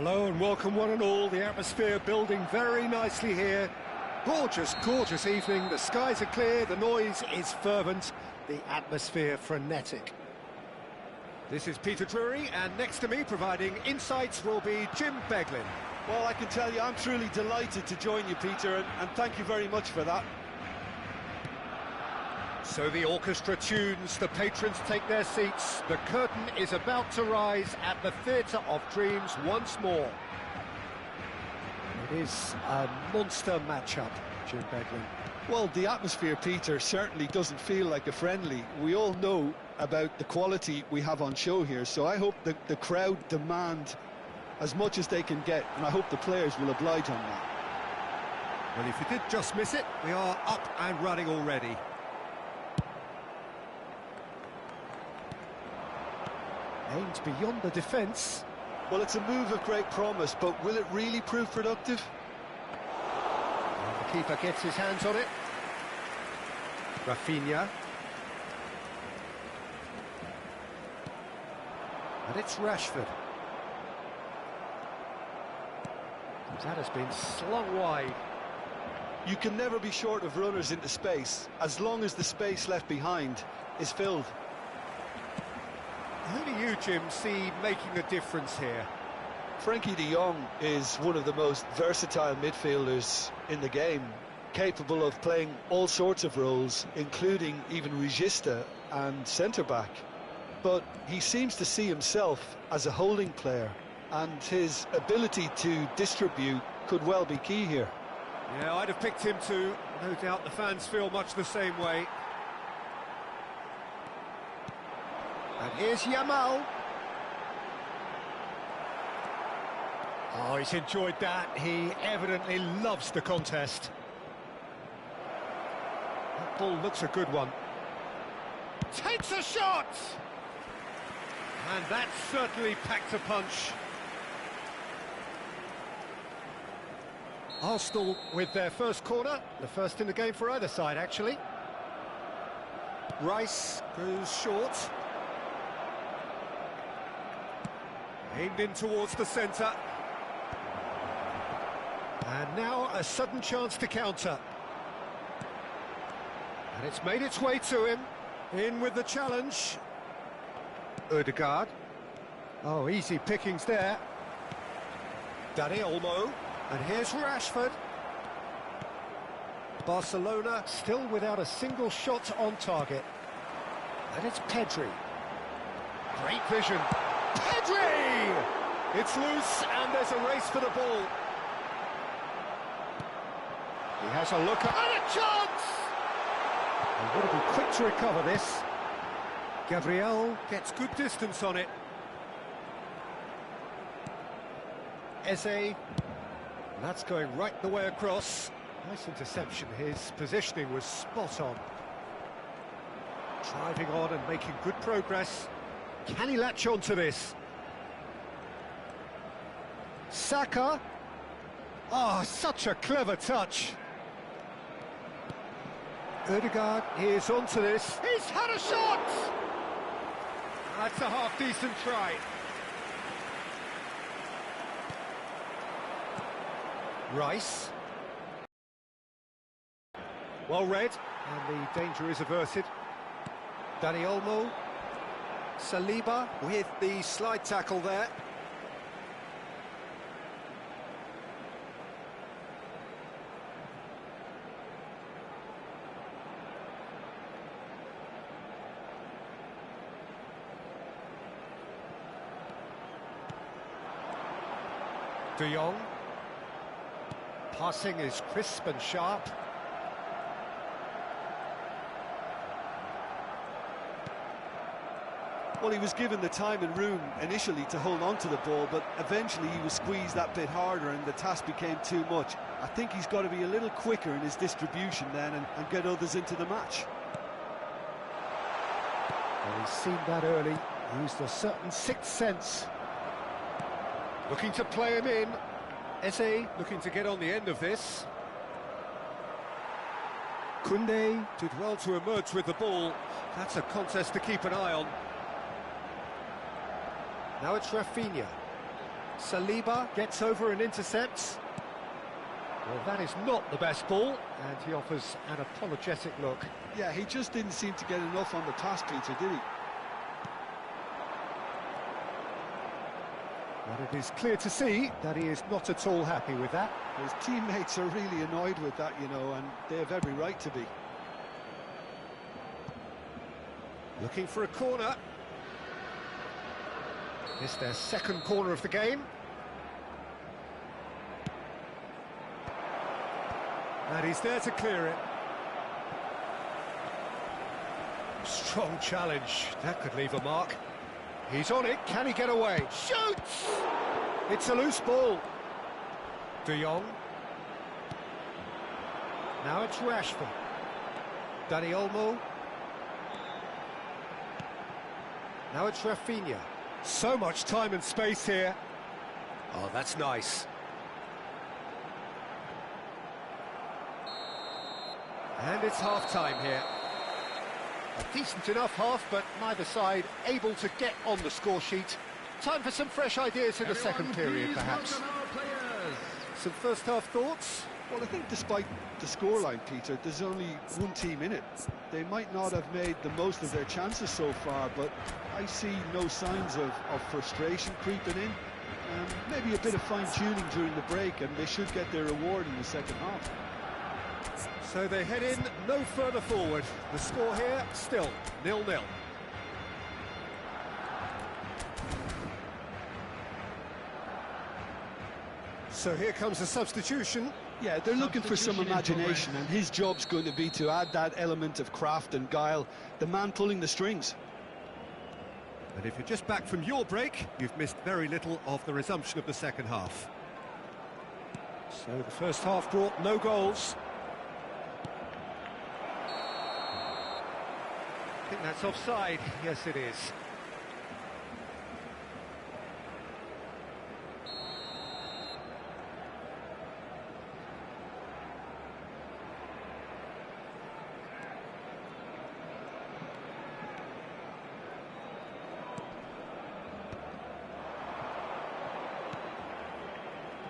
Hello and welcome one and all. The atmosphere building very nicely here. Gorgeous, gorgeous evening. The skies are clear, the noise is fervent, the atmosphere frenetic. This is Peter Drury, and next to me providing insights will be Jim Beglin. Well, I can tell you I'm truly delighted to join you, Peter, and thank you very much for that. So the orchestra tunes, the patrons take their seats, the curtain is about to rise at the Theatre of Dreams once more. It is a monster matchup, Jim Beglin. Well, the atmosphere, Peter, certainly doesn't feel like a friendly. We all know about the quality we have on show here, so I hope that the crowd demand as much as they can get, and I hope the players will oblige on that. Well, if you did just miss it, we are up and running already. Aimed beyond the defence. Well, it's a move of great promise, but will it really prove productive? And the keeper gets his hands on it. Rafinha. And it's Rashford. That has been slung wide. You can never be short of runners into space, as long as the space left behind is filled. Who do you, Jim, see making a difference here? Frankie de Jong is one of the most versatile midfielders in the game, capable of playing all sorts of roles, including even regista and centre-back. But he seems to see himself as a holding player, and his ability to distribute could well be key here. Yeah, I'd have picked him too. No doubt the fans feel much the same way. And here's Yamal. Oh, he's enjoyed that. He evidently loves the contest. That ball looks a good one. Takes a shot! And that certainly packed a punch. Arsenal with their first corner, the first in the game for either side, actually. Rice goes short. Aimed in towards the centre. And now a sudden chance to counter. And it's made its way to him. In with the challenge. Ødegaard. Oh, easy pickings there. Dani Olmo. And here's Rashford. Barcelona still without a single shot on target. And it's Pedri. Great vision. Pedri! It's loose and there's a race for the ball. He has a look at... And a chance! And will be quick to recover this. Gabriel gets good distance on it. Eze. That's going right the way across. Nice interception. His positioning was spot on. Driving on and making good progress. Can he latch on to this? Saka. Oh, such a clever touch. Ødegaard is onto this. He's had a shot! That's a half-decent try. Rice. Well read, and the danger is averted. Dani Olmo. Saliba with the slide tackle there. De Jong. Passing is crisp and sharp. Well, he was given the time and room initially to hold on to the ball, but eventually he was squeezed that bit harder and the task became too much. I think he's got to be a little quicker in his distribution then and get others into the match. Well, he's seen that early, used a certain sixth sense. Looking to play him in. Eze looking to get on the end of this. Koundé did well to emerge with the ball. That's a contest to keep an eye on. Now it's Rafinha. Saliba gets over and intercepts. Well, that is not the best ball, and he offers an apologetic look. Yeah, he just didn't seem to get enough on the pass, Peter, did he? But it is clear to see that he is not at all happy with that. His teammates are really annoyed with that, you know, and they have every right to be. Looking for a corner. It's their second corner of the game. And he's there to clear it. Strong challenge. That could leave a mark. He's on it. Can he get away? Shoots! It's a loose ball. De Jong. Now it's Rashford. Dani Olmo. Now it's Rafinha. So much time and space here. Oh, that's nice. And it's half-time here. A decent enough half, but neither side able to get on the score sheet. Time for some fresh ideas in the second period, perhaps. Some first-half thoughts? Well, I think despite the scoreline, Peter, there's only one team in it. They might not have made the most of their chances so far, but I see no signs of frustration creeping in. Maybe a bit of fine-tuning during the break, and they should get their reward in the second half. So they head in no further forward. The score here, still 0-0. So here comes a substitution. Yeah, they're looking for some imagination, and his job's going to be to add that element of craft and guile, the man pulling the strings. And if you're just back from your break, you've missed very little of the resumption of the second half. So the first half brought no goals. I think that's offside. Yes, it is.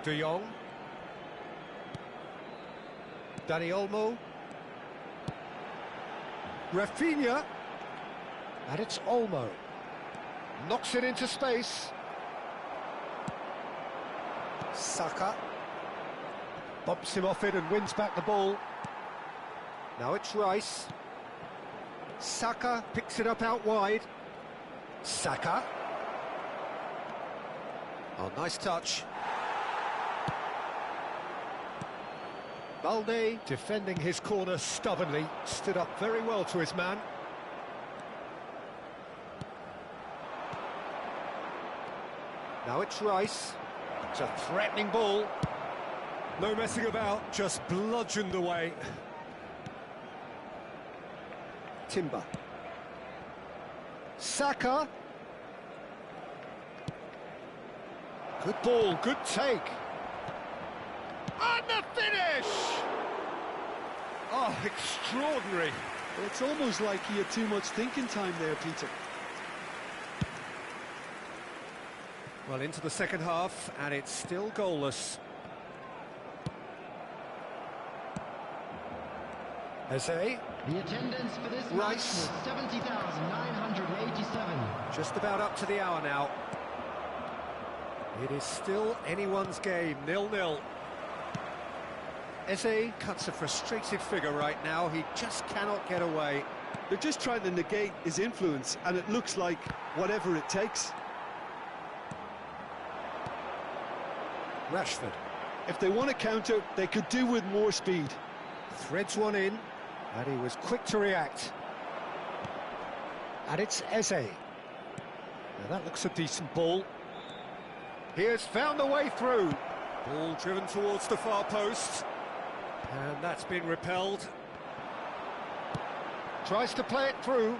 De Jong. Dani Olmo. Rafinha. And it's Olmo. Knocks it into space. Saka. Bumps him off it and wins back the ball. Now it's Rice. Saka picks it up out wide. Saka. Oh, nice touch. Balde, defending his corner stubbornly, stood up very well to his man. Now it's Rice. It's a threatening ball. No messing about, just bludgeoned away. Timber. Saka. Good ball, good take. And the finish! Oh, extraordinary. Well, it's almost like he had too much thinking time there, Peter. Well, into the second half, and it's still goalless. Eze. The attendance for this match was 70,987. Just about up to the hour now. It is still anyone's game, 0-0. Eze cuts a frustrated figure right now. He just cannot get away. They're just trying to negate his influence, and it looks like whatever it takes. Rashford. If they want to counter, they could do with more speed. Threads one in, and he was quick to react. And it's Eze. Now that looks a decent ball. He has found a way through. Ball driven towards the far post. And that's been repelled. Tries to play it through.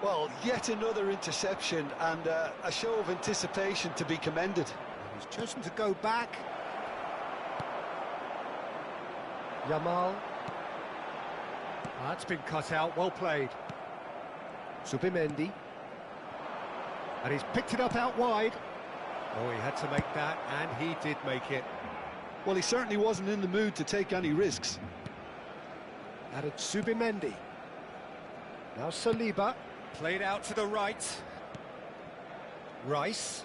Well, yet another interception, and a show of anticipation to be commended. He's chosen to go back. Yamal. That's been cut out, well played. Zubimendi. And he's picked it up out wide. Oh, he had to make that, and he did make it. Well, he certainly wasn't in the mood to take any risks. Added Subimendi. Now Saliba, played out to the right. Rice.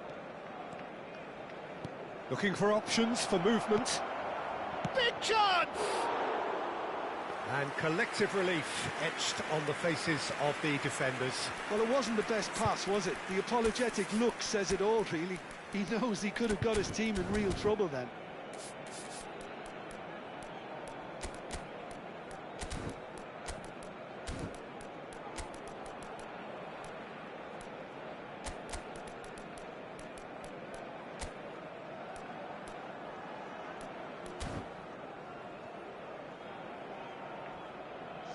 Looking for options for movement. Big chance! And collective relief etched on the faces of the defenders. Well, it wasn't the best pass, was it? The apologetic look says it all, really. He knows he could have got his team in real trouble then.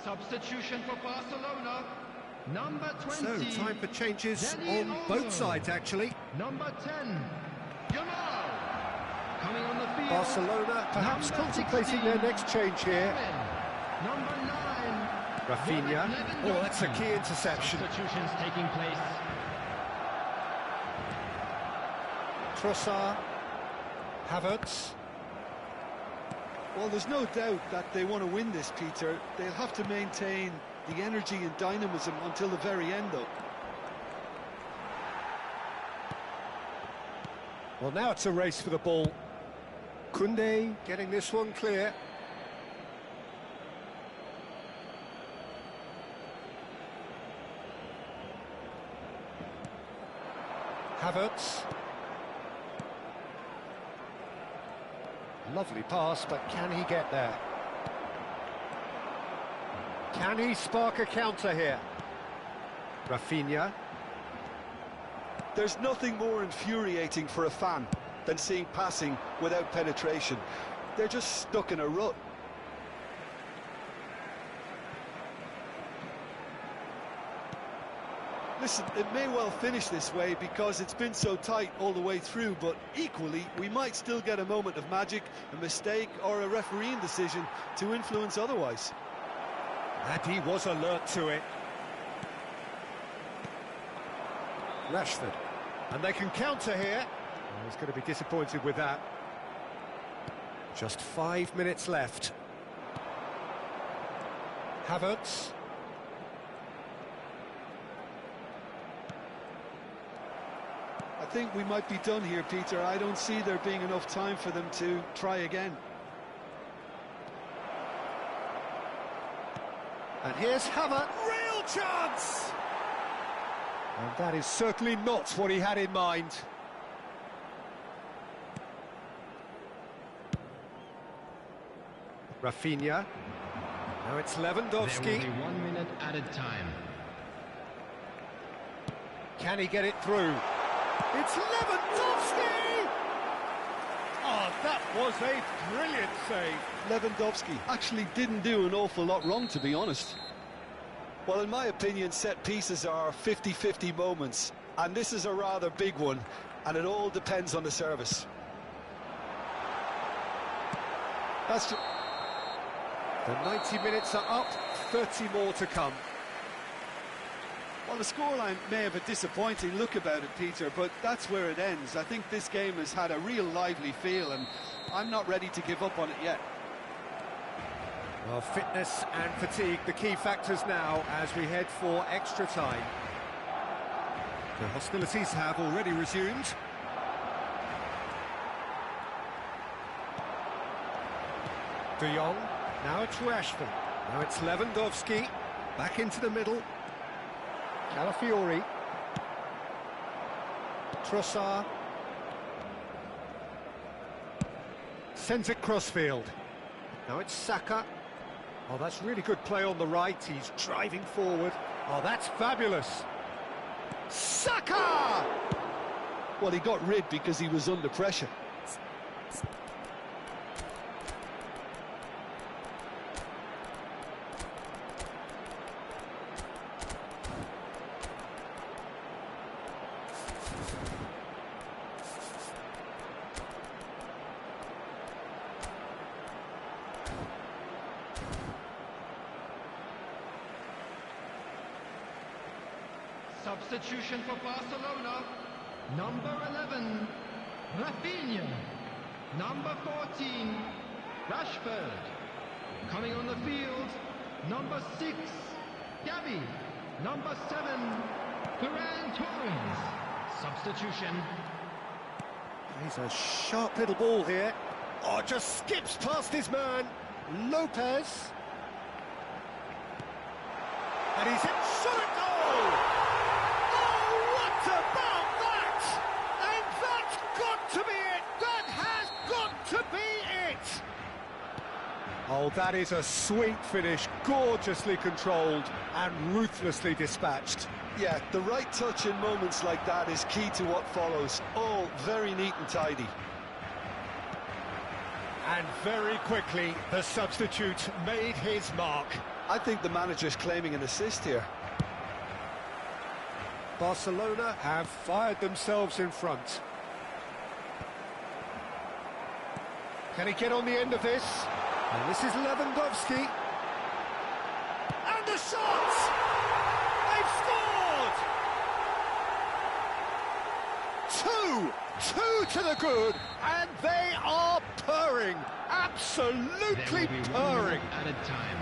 Substitution for Barcelona, number 20. So, time for changes Dani on Olmo. both sides, actually. Number 10, Yamal. Coming on the field, Barcelona perhaps number contemplating 16, their next change here. Number 9, Rafinha. Lewandowski. Oh, that's a key interception. Substitutions taking place. Trossard. Havertz. Well, there's no doubt that they want to win this, Peter. They'll have to maintain the energy and dynamism until the very end, though. Well, now it's a race for the ball. Koundé getting this one clear. Havertz. Lovely pass, but can he get there? Can he spark a counter here? Rafinha. There's nothing more infuriating for a fan than seeing passing without penetration. They're just stuck in a rut. Listen, it may well finish this way because it's been so tight all the way through, but equally, we might still get a moment of magic, a mistake, or a refereeing decision to influence otherwise. And he was alert to it. Rashford. And they can counter here. Oh, he's going to be disappointed with that. Just 5 minutes left. Havertz. I think we might be done here, Peter. I don't see there being enough time for them to try again. And here's Havertz. Real chance! And that is certainly not what he had in mind. Rafinha. Now it's Lewandowski. There will be 1 minute added time. Can he get it through? It's Lewandowski! Oh, that was a brilliant save. Lewandowski actually didn't do an awful lot wrong, to be honest. Well, in my opinion, set pieces are 50-50 moments, and this is a rather big one, and it all depends on the service. That's the 90 minutes are up, 30 more to come. Well, the scoreline may have a disappointing look about it, Peter, but that's where it ends. I think this game has had a real lively feel, and I'm not ready to give up on it yet. Well, fitness and fatigue, the key factors now as we head for extra time. The hostilities have already resumed. De Jong, now it's Rashford, now it's Lewandowski, back into the middle. Calafiori. Trossard. Sends it crossfield. Now it's Saka. Oh, that's really good play on the right. He's driving forward. Oh, that's fabulous. Saka! Well, he got rid because he was under pressure. Substitution for Barcelona, number 11, Rafinha. Number 14, Rashford. Coming on the field, number 6, Gavi. Number 7, Ferran Torres. Substitution. He's a sharp little ball here. Oh, just skips past his man, Lopez. And he's in shot at goal! Oh, what about that? And that's got to be it! That has got to be it! Oh, that is a sweet finish, gorgeously controlled and ruthlessly dispatched. Yeah, the right touch in moments like that is key to what follows. All very neat and tidy. And very quickly, the substitute made his mark. I think the manager's claiming an assist here. Barcelona have fired themselves in front. Can he get on the end of this? And this is Lewandowski. And the shot! They've scored! Two to the good, and they are purring, absolutely purring. Added time.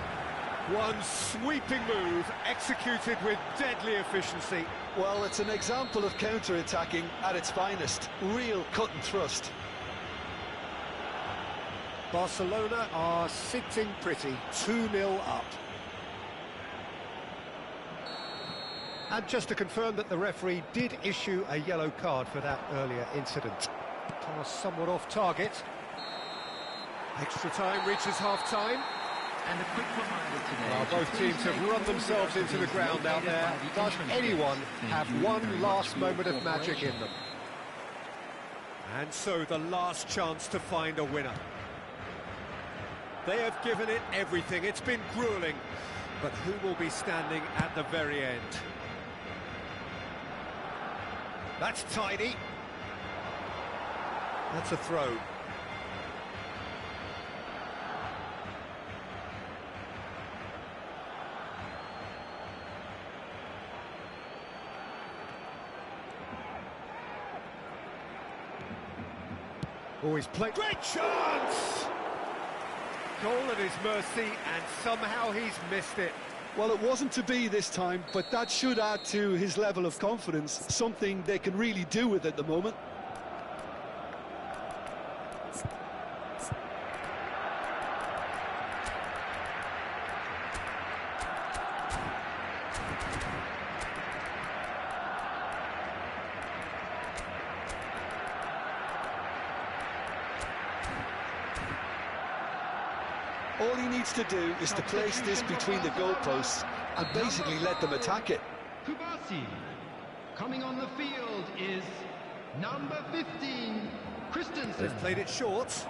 One sweeping move, executed with deadly efficiency. Well, it's an example of counter-attacking at its finest. Real cut and thrust. Barcelona are sitting pretty, 2-0 up. And just to confirm that the referee did issue a yellow card for that earlier incident. Pass somewhat off target. Extra time reaches half-time. And a quick reminder today. Both teams have run themselves into the ground out there. Does anyone have one last moment of magic in them? And so the last chance to find a winner. They have given it everything. It's been grueling. But who will be standing at the very end? That's tidy. That's a throw. Oh, he's played. Great chance! Goal at his mercy, and somehow he's missed it. Well, it wasn't to be this time, but that should add to his level of confidence, something they can really do with at the moment. All he needs to do is to place this between the goalposts and basically let them attack it. Kubasi. Coming on the field is number 15, Christensen. They've played it short.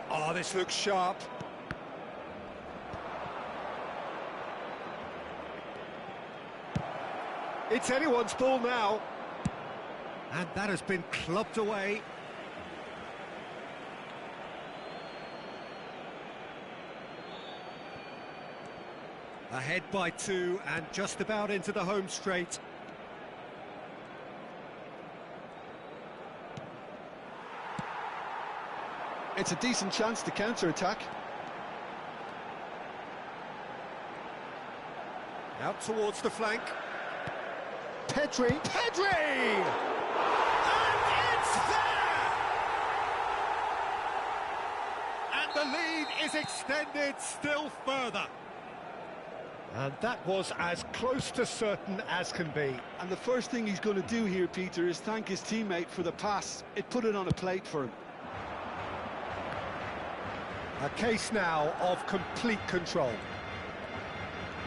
Oh, this looks sharp. It's anyone's ball now. And that has been clubbed away. Ahead by 2 and just about into the home straight. It's a decent chance to counter-attack. Out towards the flank. Pedri! And it's there! And the lead is extended still further. And that was as close to certain as can be. And the first thing he's going to do here, Peter, is thank his teammate for the pass. It put it on a plate for him. A case now of complete control.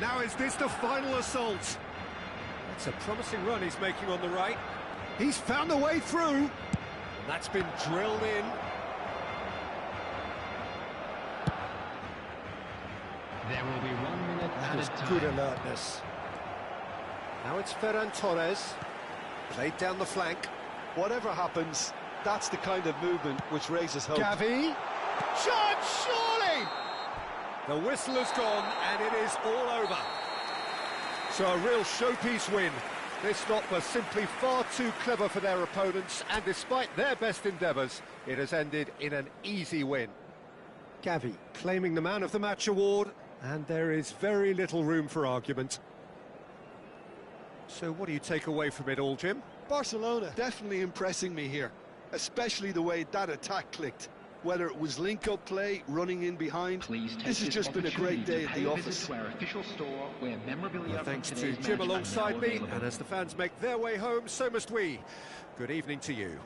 Now is this the final assault? It's a promising run he's making on the right. He's found a way through. And that's been drilled in. There will be 1 minute That added was time. good alertness. Now it's Ferran Torres. Played down the flank. Whatever happens, that's the kind of movement which raises hope. Gavi. Shot, surely! The whistle has gone, and it is all over. So a real showpiece win. This lot was simply far too clever for their opponents, and despite their best endeavours, it has ended in an easy win. Gavi claiming the Man of the Match award, and there is very little room for argument. So what do you take away from it all, Jim? Barcelona definitely impressing me here, especially the way that attack clicked. Whether it was link-up play, running in behind, this has just been a great day at the office. To our official store, where memorabilia Well, thanks from to today's Jim match are alongside now me, available. and as the fans make their way home, so must we. Good evening to you.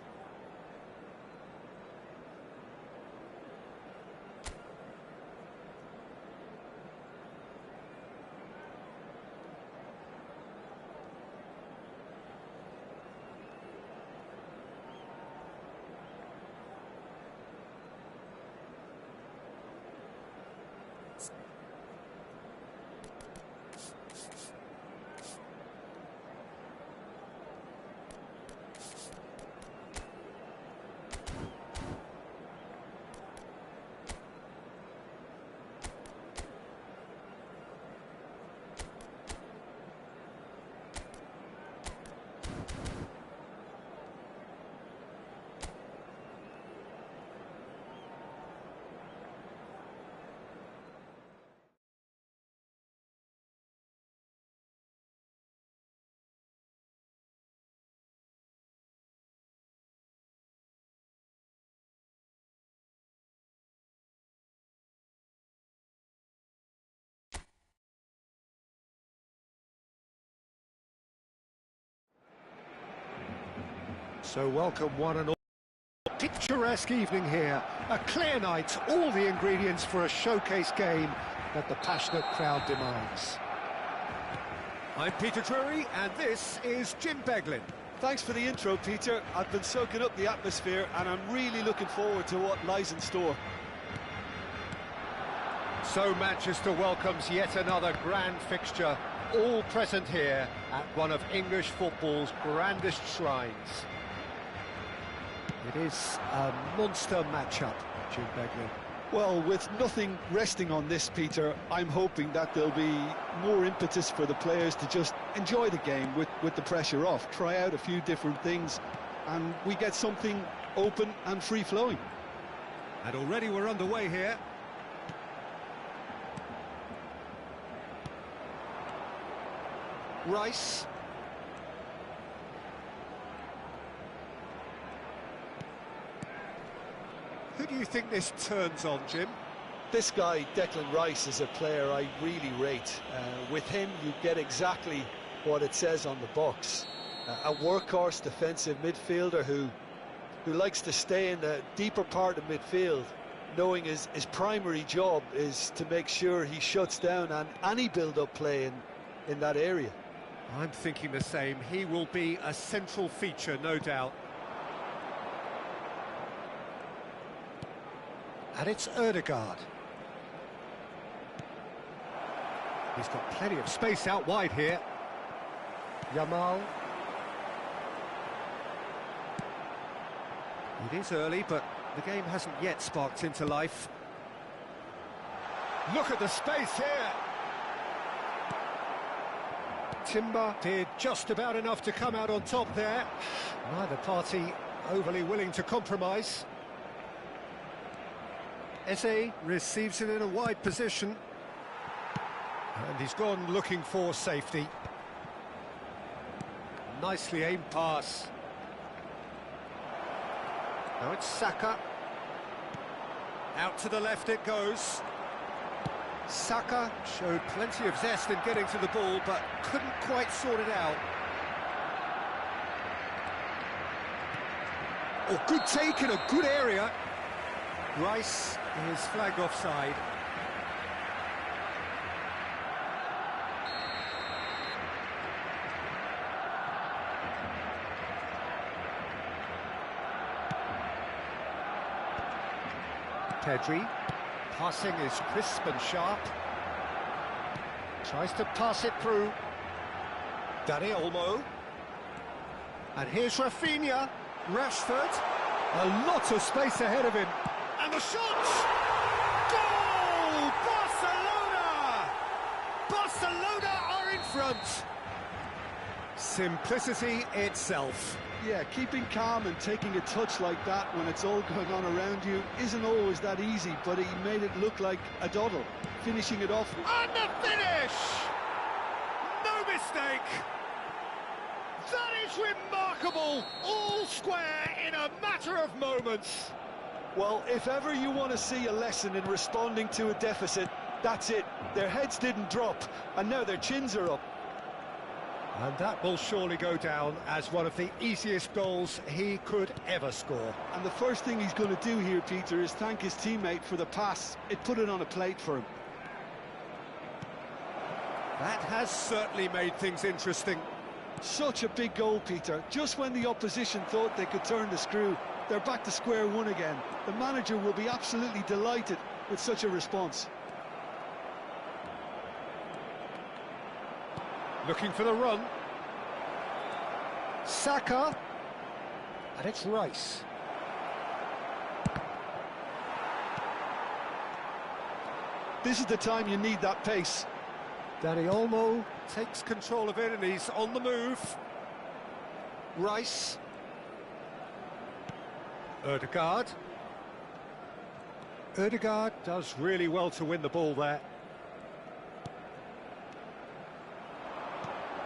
So welcome one and all. Picturesque evening here, a clear night, all the ingredients for a showcase game that the passionate crowd demands. I'm Peter Drury, and this is Jim Beglin. Thanks for the intro, Peter. I've been soaking up the atmosphere, and I'm really looking forward to what lies in store. So Manchester welcomes yet another grand fixture, all present here at one of English football's grandest shrines. It is a monster matchup, Jim Beglin. Well, with nothing resting on this, Peter, I'm hoping that there'll be more impetus for the players to just enjoy the game with the pressure off, try out a few different things, and we get something open and free-flowing. And already we're underway here. Rice. Who do you think this turns on, Jim? This guy, Declan Rice, is a player I really rate. With him, you get exactly what it says on the box. A workhorse defensive midfielder who likes to stay in the deeper part of midfield, knowing his primary job is to make sure he shuts down any build-up play in that area. I'm thinking the same. He will be a central feature, no doubt. And it's Ødegaard. He's got plenty of space out wide here. Yamal. It is early, but the game hasn't yet sparked into life. Look at the space here. Timber did just about enough to come out on top there. Neither party overly willing to compromise. Eze receives it in a wide position. And he's gone looking for safety. Nicely aimed pass. Now it's Saka. Out to the left it goes. Saka showed plenty of zest in getting to the ball, but couldn't quite sort it out. Oh, good take in a good area. Rice is flagged offside. Pedri. Passing is crisp and sharp. Tries to pass it through. Dani Olmo. And here's Rafinha, Rashford, a lot of space ahead of him. And the shot! Goal! Barcelona! Barcelona are in front. Simplicity itself. Yeah, keeping calm and taking a touch like that when it's all going on around you isn't always that easy, but he made it look like a doddle, finishing it off. And the finish! No mistake! That is remarkable! All square in a matter of moments. Well, if ever you want to see a lesson in responding to a deficit, that's it. Their heads didn't drop, and now their chins are up. And that will surely go down as one of the easiest goals he could ever score. And the first thing he's going to do here, Peter, is thank his teammate for the pass. It put it on a plate for him. That has certainly made things interesting. Such a big goal, Peter. Just when the opposition thought they could turn the screw, they're back to square one again. The manager will be absolutely delighted with such a response. Looking for the run. Saka. And it's Rice. This is the time you need that pace. Dani Olmo takes control of it and he's on the move. Rice. Ødegaard. Ødegaard does really well to win the ball there.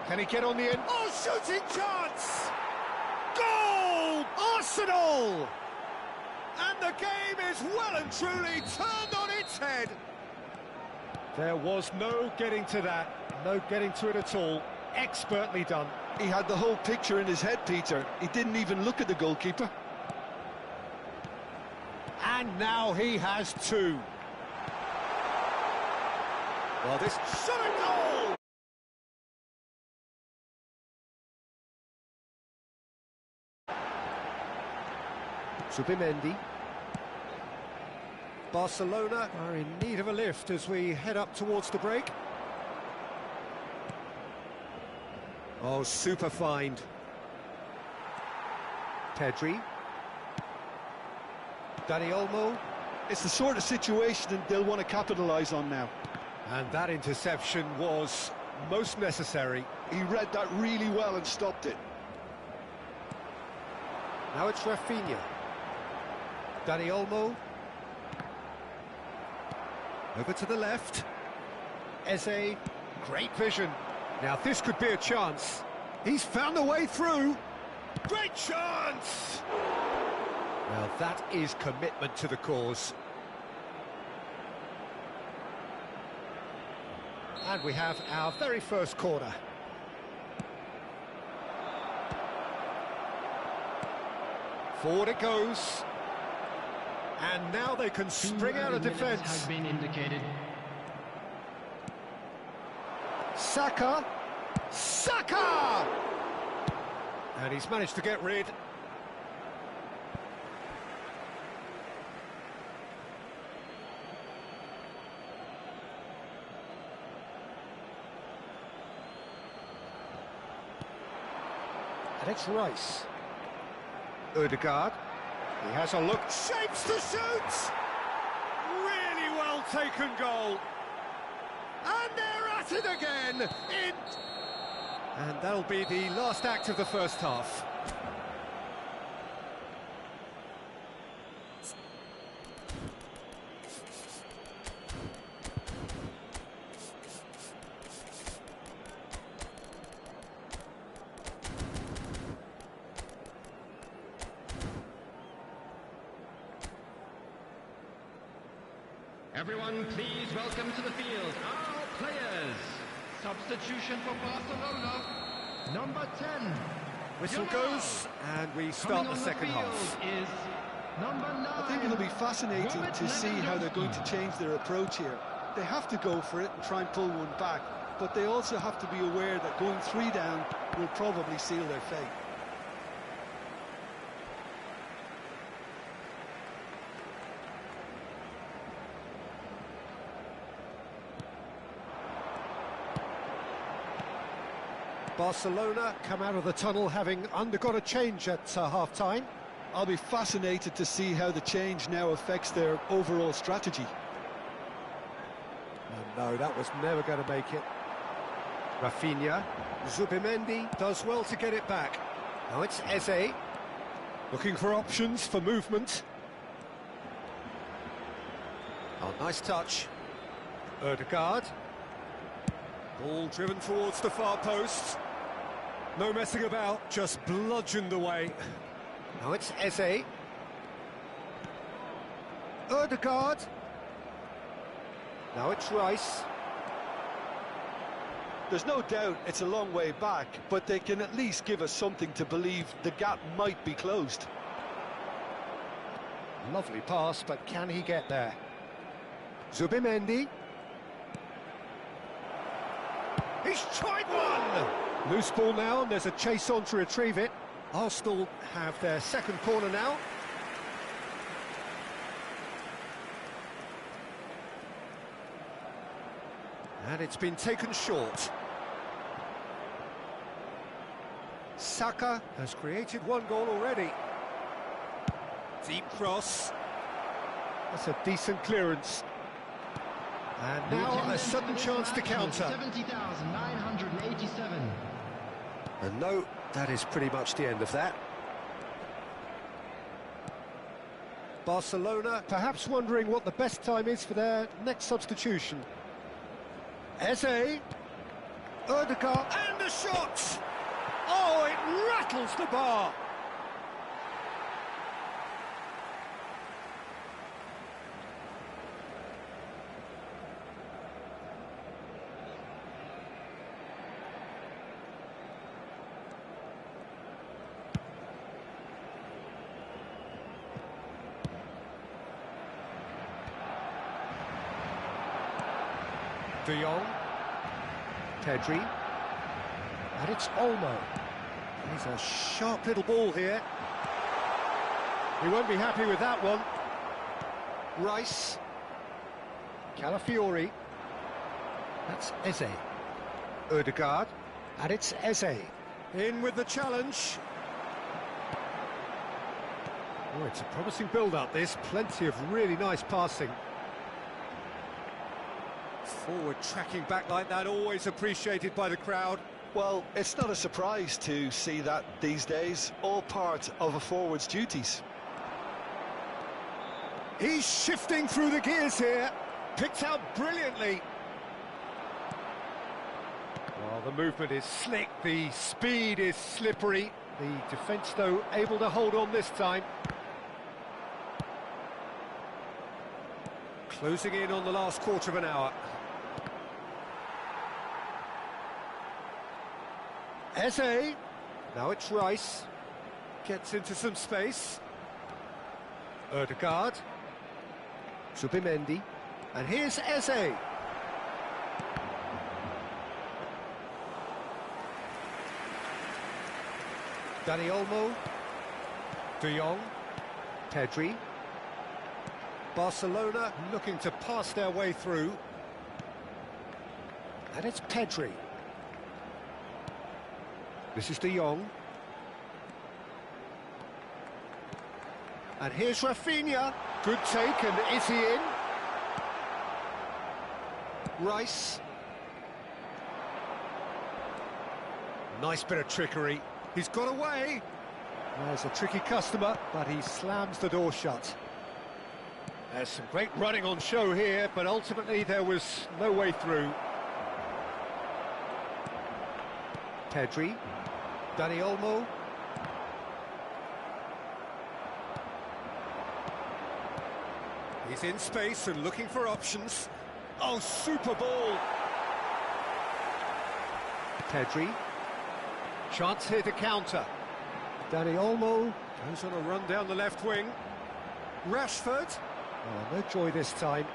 Can he get on the end? Oh, shooting chance! Goal! Arsenal! And the game is well and truly turned on its head. There was no getting to that, no getting to it at all. Expertly done. He had the whole picture in his head, Peter. He didn't even look at the goalkeeper. And now he has two. Well, this shot a goal! Zubimendi. Barcelona are in need of a lift as we head up towards the break. Oh, super find. Pedri. Dani Olmo. It's the sort of situation they'll want to capitalise on now. And that interception was most necessary. He read that really well and stopped it. Now it's Rafinha. Dani Olmo. Over to the left. Eze. Great vision. Now this could be a chance. He's found a way through. Great chance! Well, that is commitment to the cause. And we have our very first corner. Forward it goes. And now they can spring out of defence. Has been indicated. Saka. Saka! And he's managed to get rid. And it's Rice. Ødegaard. He has a look. Shapes to shoot! Really well taken goal. And they're at it again. And that'll be the last act of the first half. Everyone, please welcome to the field our players. Substitution for Barcelona, number 10. Whistle goes, and we start the second half. Is number 9. I think it'll be fascinating to see how they're going to change their approach here. They have to go for it and try and pull one back, but they also have to be aware that going 3 down will probably seal their fate. Barcelona come out of the tunnel having undergone a change at half-time. I'll be fascinated to see how the change now affects their overall strategy. No, that was never going to make it. Rafinha. Zubimendi does well to get it back. Now it's Eze. Looking for options for movement. Oh, nice touch. Ødegaard. Ball driven towards the far post. No messing about, just bludgeoned away. Now it's Eze. Ødegaard. Now it's Rice. There's no doubt it's a long way back, but they can at least give us something to believe the gap might be closed. Lovely pass, but can he get there? Zubimendi. He's tried one! Loose ball now, and there's a chase on to retrieve it. Arsenal have their second corner now. And it's been taken short. Saka has created one goal already. Deep cross. That's a decent clearance. And now a sudden chance to counter. 70,987. And no, that is pretty much the end of that. Barcelona perhaps wondering what the best time is for their next substitution. Eze, Ødegaard, and the shot! Oh, it rattles the bar! De Jong, Pedri, and it's Olmo. He's a sharp little ball here. He won't be happy with that one. Rice, Calafiori, that's Eze. Ødegaard, and it's Eze. In with the challenge. Oh, it's a promising build-up, this. Plenty of really nice passing. Forward tracking back like that, always appreciated by the crowd. Well, it's not a surprise to see that these days, all part of a forward's duties. He's shifting through the gears here, picked out brilliantly. Well, the movement is slick, the speed is slippery. The defence, though, able to hold on this time. Closing in on the last quarter of an hour. Eze, now it's Rice, gets into some space. Ødegaard, Zubimendi, and here's Eze. Dani Olmo, De Jong, Pedri. Barcelona looking to pass their way through. And it's Pedri. This is De Jong. And here's Rafinha. Good take, and is he in? Rice. Nice bit of trickery. He's got away. There's a tricky customer, but he slams the door shut. There's some great running on show here, but ultimately there was no way through. Pedri. Dani Olmo. He's in space and looking for options. Oh, super ball! Pedri. Chance here to counter. Dani Olmo goes on a run down the left wing. Rashford. Oh, no joy this time.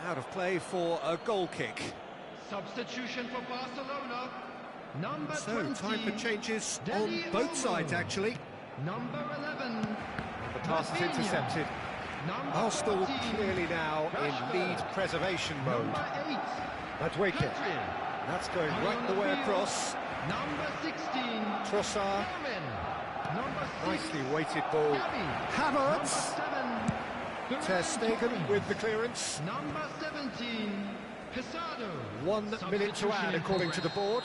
Out of play for a goal kick. Substitution for Barcelona. Number So, 20. time for changes on Dani both Olmo. sides, actually. Number 11. The pass is Rafinha. intercepted. Number Arsenal 14. clearly now in Rashford. lead preservation mode. Number 8. Madwike. Pedri. That's going Coming right on the way field. across. Number 16. Trossard. Darwin. Number 6. Nicely weighted ball. Gavi. Havertz. Number 7. Ter Stegen with the clearance. Number 17. Pesado. 1 minute to add, according to the board.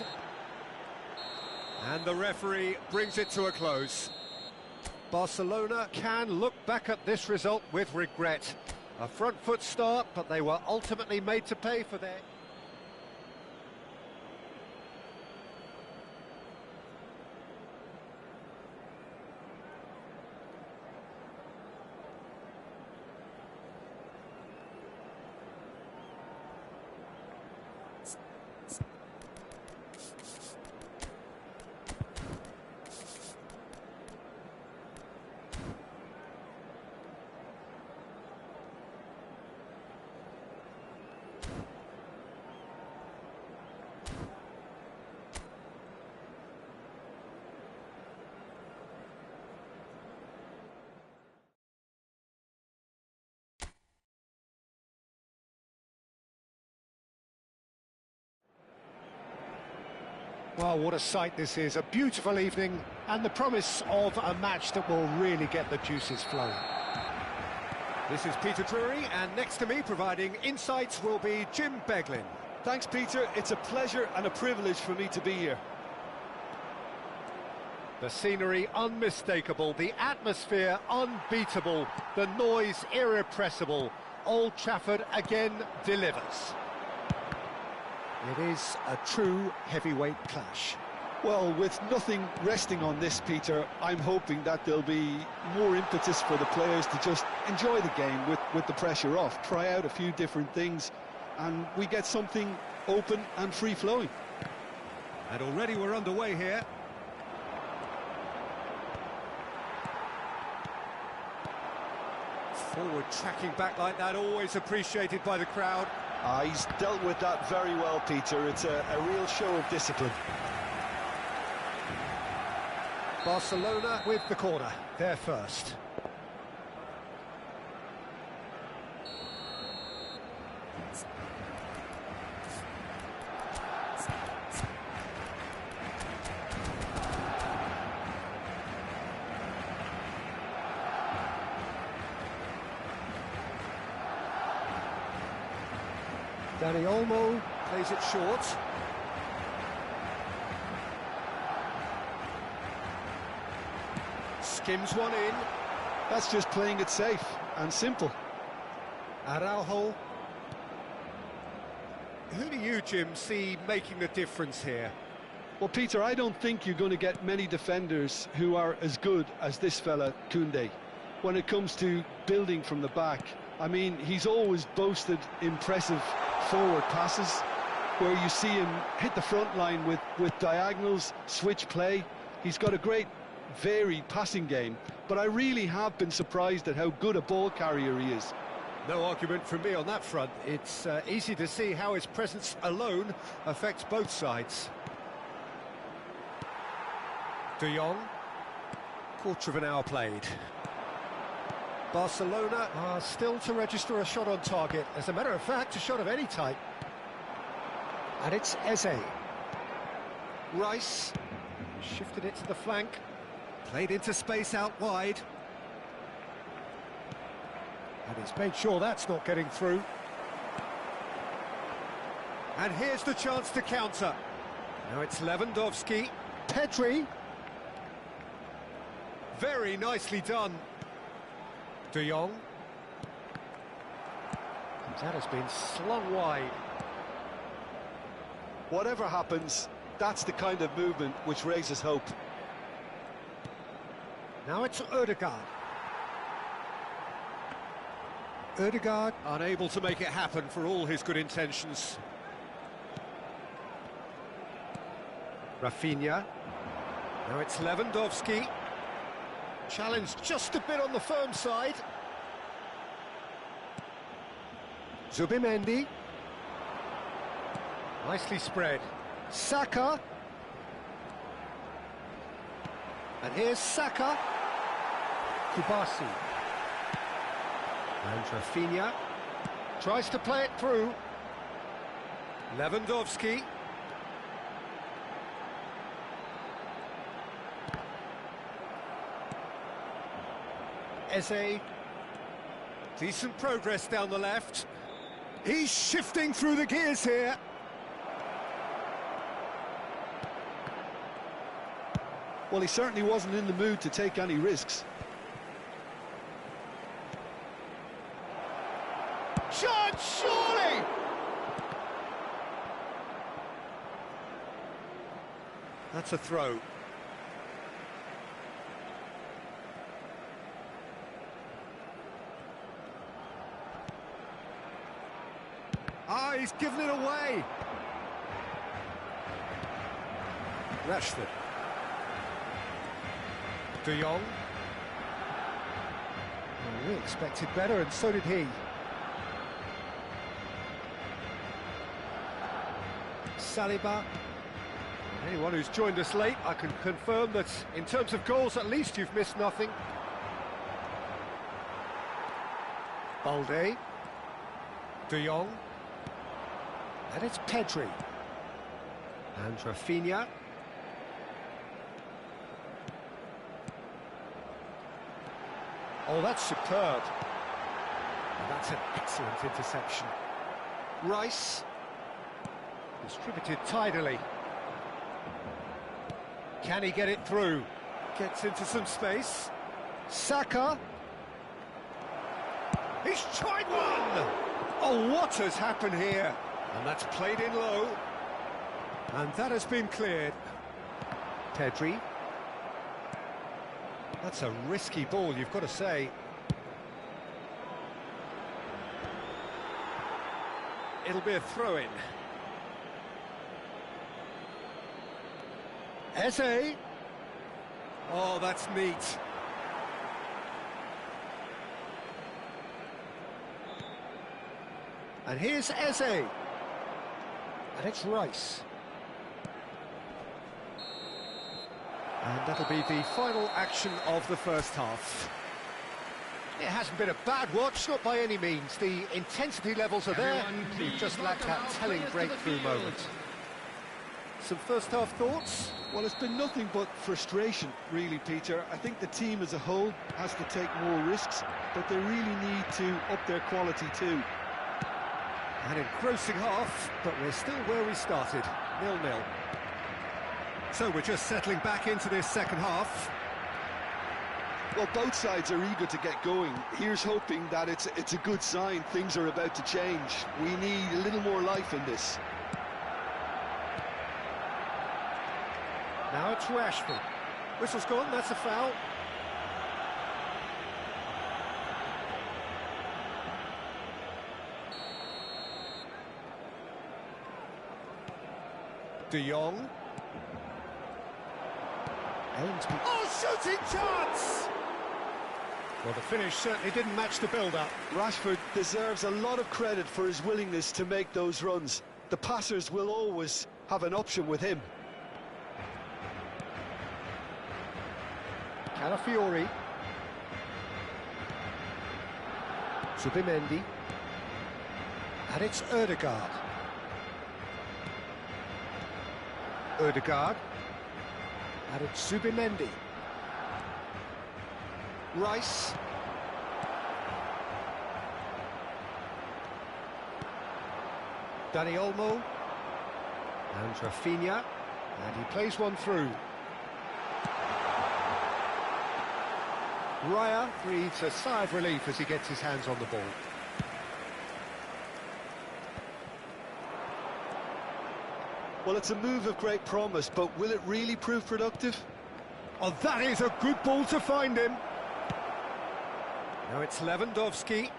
And the referee brings it to a close. Barcelona can look back at this result with regret. A front foot start, but they were ultimately made to pay for their... Well, what a sight this is. A beautiful evening and the promise of a match that will really get the juices flowing. This is Peter Drury, and next to me providing insights will be Jim Beglin. Thanks, Peter. It's a pleasure and a privilege for me to be here. The scenery unmistakable, the atmosphere unbeatable, the noise irrepressible. Old Trafford again delivers. It is a true heavyweight clash. Well, with nothing resting on this, Peter, I'm hoping that there'll be more impetus for the players to just enjoy the game with the pressure off, try out a few different things, and we get something open and free-flowing. And already we're underway here. Forward tracking back like that, always appreciated by the crowd. He's dealt with that very well, Peter. It's a real show of discipline. Barcelona with the corner, they're first. Dani Olmo plays it short. Skims one in. That's just playing it safe and simple. Araujo. Who do you, Jim, see making the difference here? Well, Peter, I don't think you're going to get many defenders who are as good as this fella, Koundé, when it comes to building from the back. I mean, he's always boasted impressive forward passes where you see him hit the front line with diagonals, switch play. He's got a great varied passing game, but I really have been surprised at how good a ball carrier he is. No argument from me on that front. It's easy to see how his presence alone affects both sides. De Jong, quarter of an hour played. Barcelona are still to register a shot on target. As a matter of fact, a shot of any type. And it's Eze. Rice shifted it to the flank. Played into space out wide. And he's made sure that's not getting through. And here's the chance to counter. Now it's Lewandowski. Pedri. Very nicely done. De Jong. That has been slung wide. Whatever happens, that's the kind of movement which raises hope. Now it's Ødegaard. Ødegaard unable to make it happen for all his good intentions. Rafinha. Now it's Lewandowski. Challenged just a bit on the firm side. Zubimendi. Nicely spread. Saka. And here's Saka. Kubasi. And Rafinha. Tries to play it through. Lewandowski. Eze. Decent progress down the left. He's shifting through the gears here. Well, he certainly wasn't in the mood to take any risks. Shot, surely! That's a throw. Ah, he's given it away. Rashford. De Jong. Well, we expected better, and so did he. Saliba. Anyone who's joined us late, I can confirm that in terms of goals, at least you've missed nothing. Balde. De Jong. And it's Pedri. And Rafinha. Oh, that's superb. And that's an excellent interception. Rice. Distributed tidily. Can he get it through? Gets into some space. Saka. He's tried one! Oh, what has happened here? And that's played in low. And that has been cleared. Pedri. That's a risky ball, you've got to say. It'll be a throw-in. Eze. Oh, that's neat. And here's Eze. And it's Rice. And that'll be the final action of the first half. It hasn't been a bad watch, not by any means. The intensity levels are there. We've just lacked that telling breakthrough moment. Some first half thoughts? Well, it's been nothing but frustration, really, Peter. I think the team as a whole has to take more risks, but they really need to up their quality too. An engrossing half, but we're still where we started, 0-0. So we're just settling back into this second half. Well, both sides are eager to get going. Here's hoping that it's a good sign. Things are about to change. We need a little more life in this. Now it's Rashford. Whistle's gone, that's a foul. De Jong. Oh, shooting chance! Well, the finish certainly didn't match the build-up. Rashford deserves a lot of credit for his willingness to make those runs. The passers will always have an option with him. Calafiori. Zubimendi. And it's Ødegaard. Ødegaard. And it's Zubimendi. Rice. Dani Olmo. And Rafinha. And he plays one through. Raya breathes a sigh of relief as he gets his hands on the ball. Well, it's a move of great promise, but will it really prove productive? Oh, that is a good ball to find him. Now it's Lewandowski.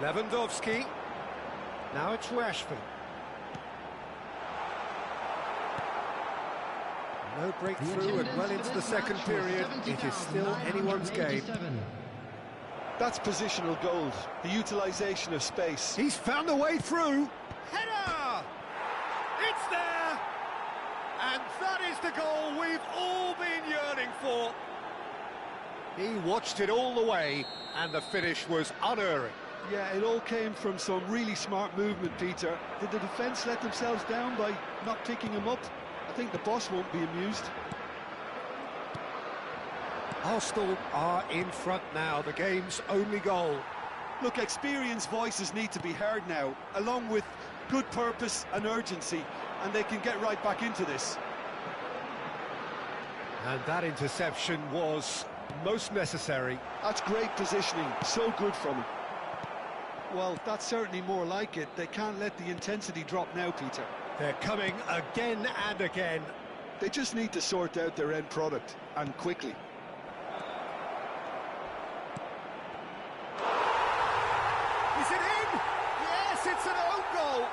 Lewandowski. Now it's Rashford. No breakthrough and well into the second period. It is still anyone's game. That's positional gold, the utilisation of space. He's found a way through. Header! It's there! And that is the goal we've all been yearning for. He watched it all the way, and the finish was unerring. Yeah, it all came from some really smart movement, Peter. Did the defence let themselves down by not picking him up? I think the boss won't be amused. Arsenal are in front now, the game's only goal. Look, experienced voices need to be heard now, along with good purpose and urgency, and they can get right back into this. And that interception was most necessary. That's great positioning, so good from him. Well, that's certainly more like it. They can't let the intensity drop now, Peter. They're coming again and again. They just need to sort out their end product, and quickly. Is it in? Yes, it's an own goal.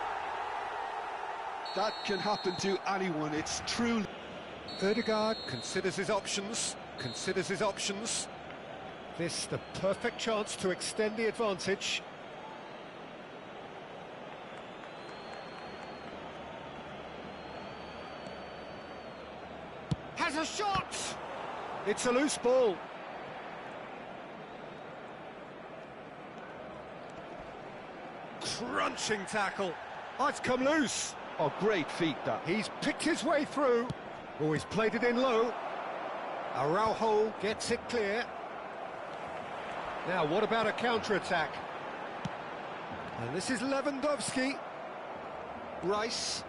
That can happen to anyone, it's true. Ødegaard considers his options, This the perfect chance to extend the advantage. Has a shot! It's a loose ball. Crunching tackle. Oh, it's come loose. Oh, great feat, that. He's picked his way through. Oh, he's played it in low. Araujo gets it clear. Now, what about a counter-attack? And this is Lewandowski. Rice.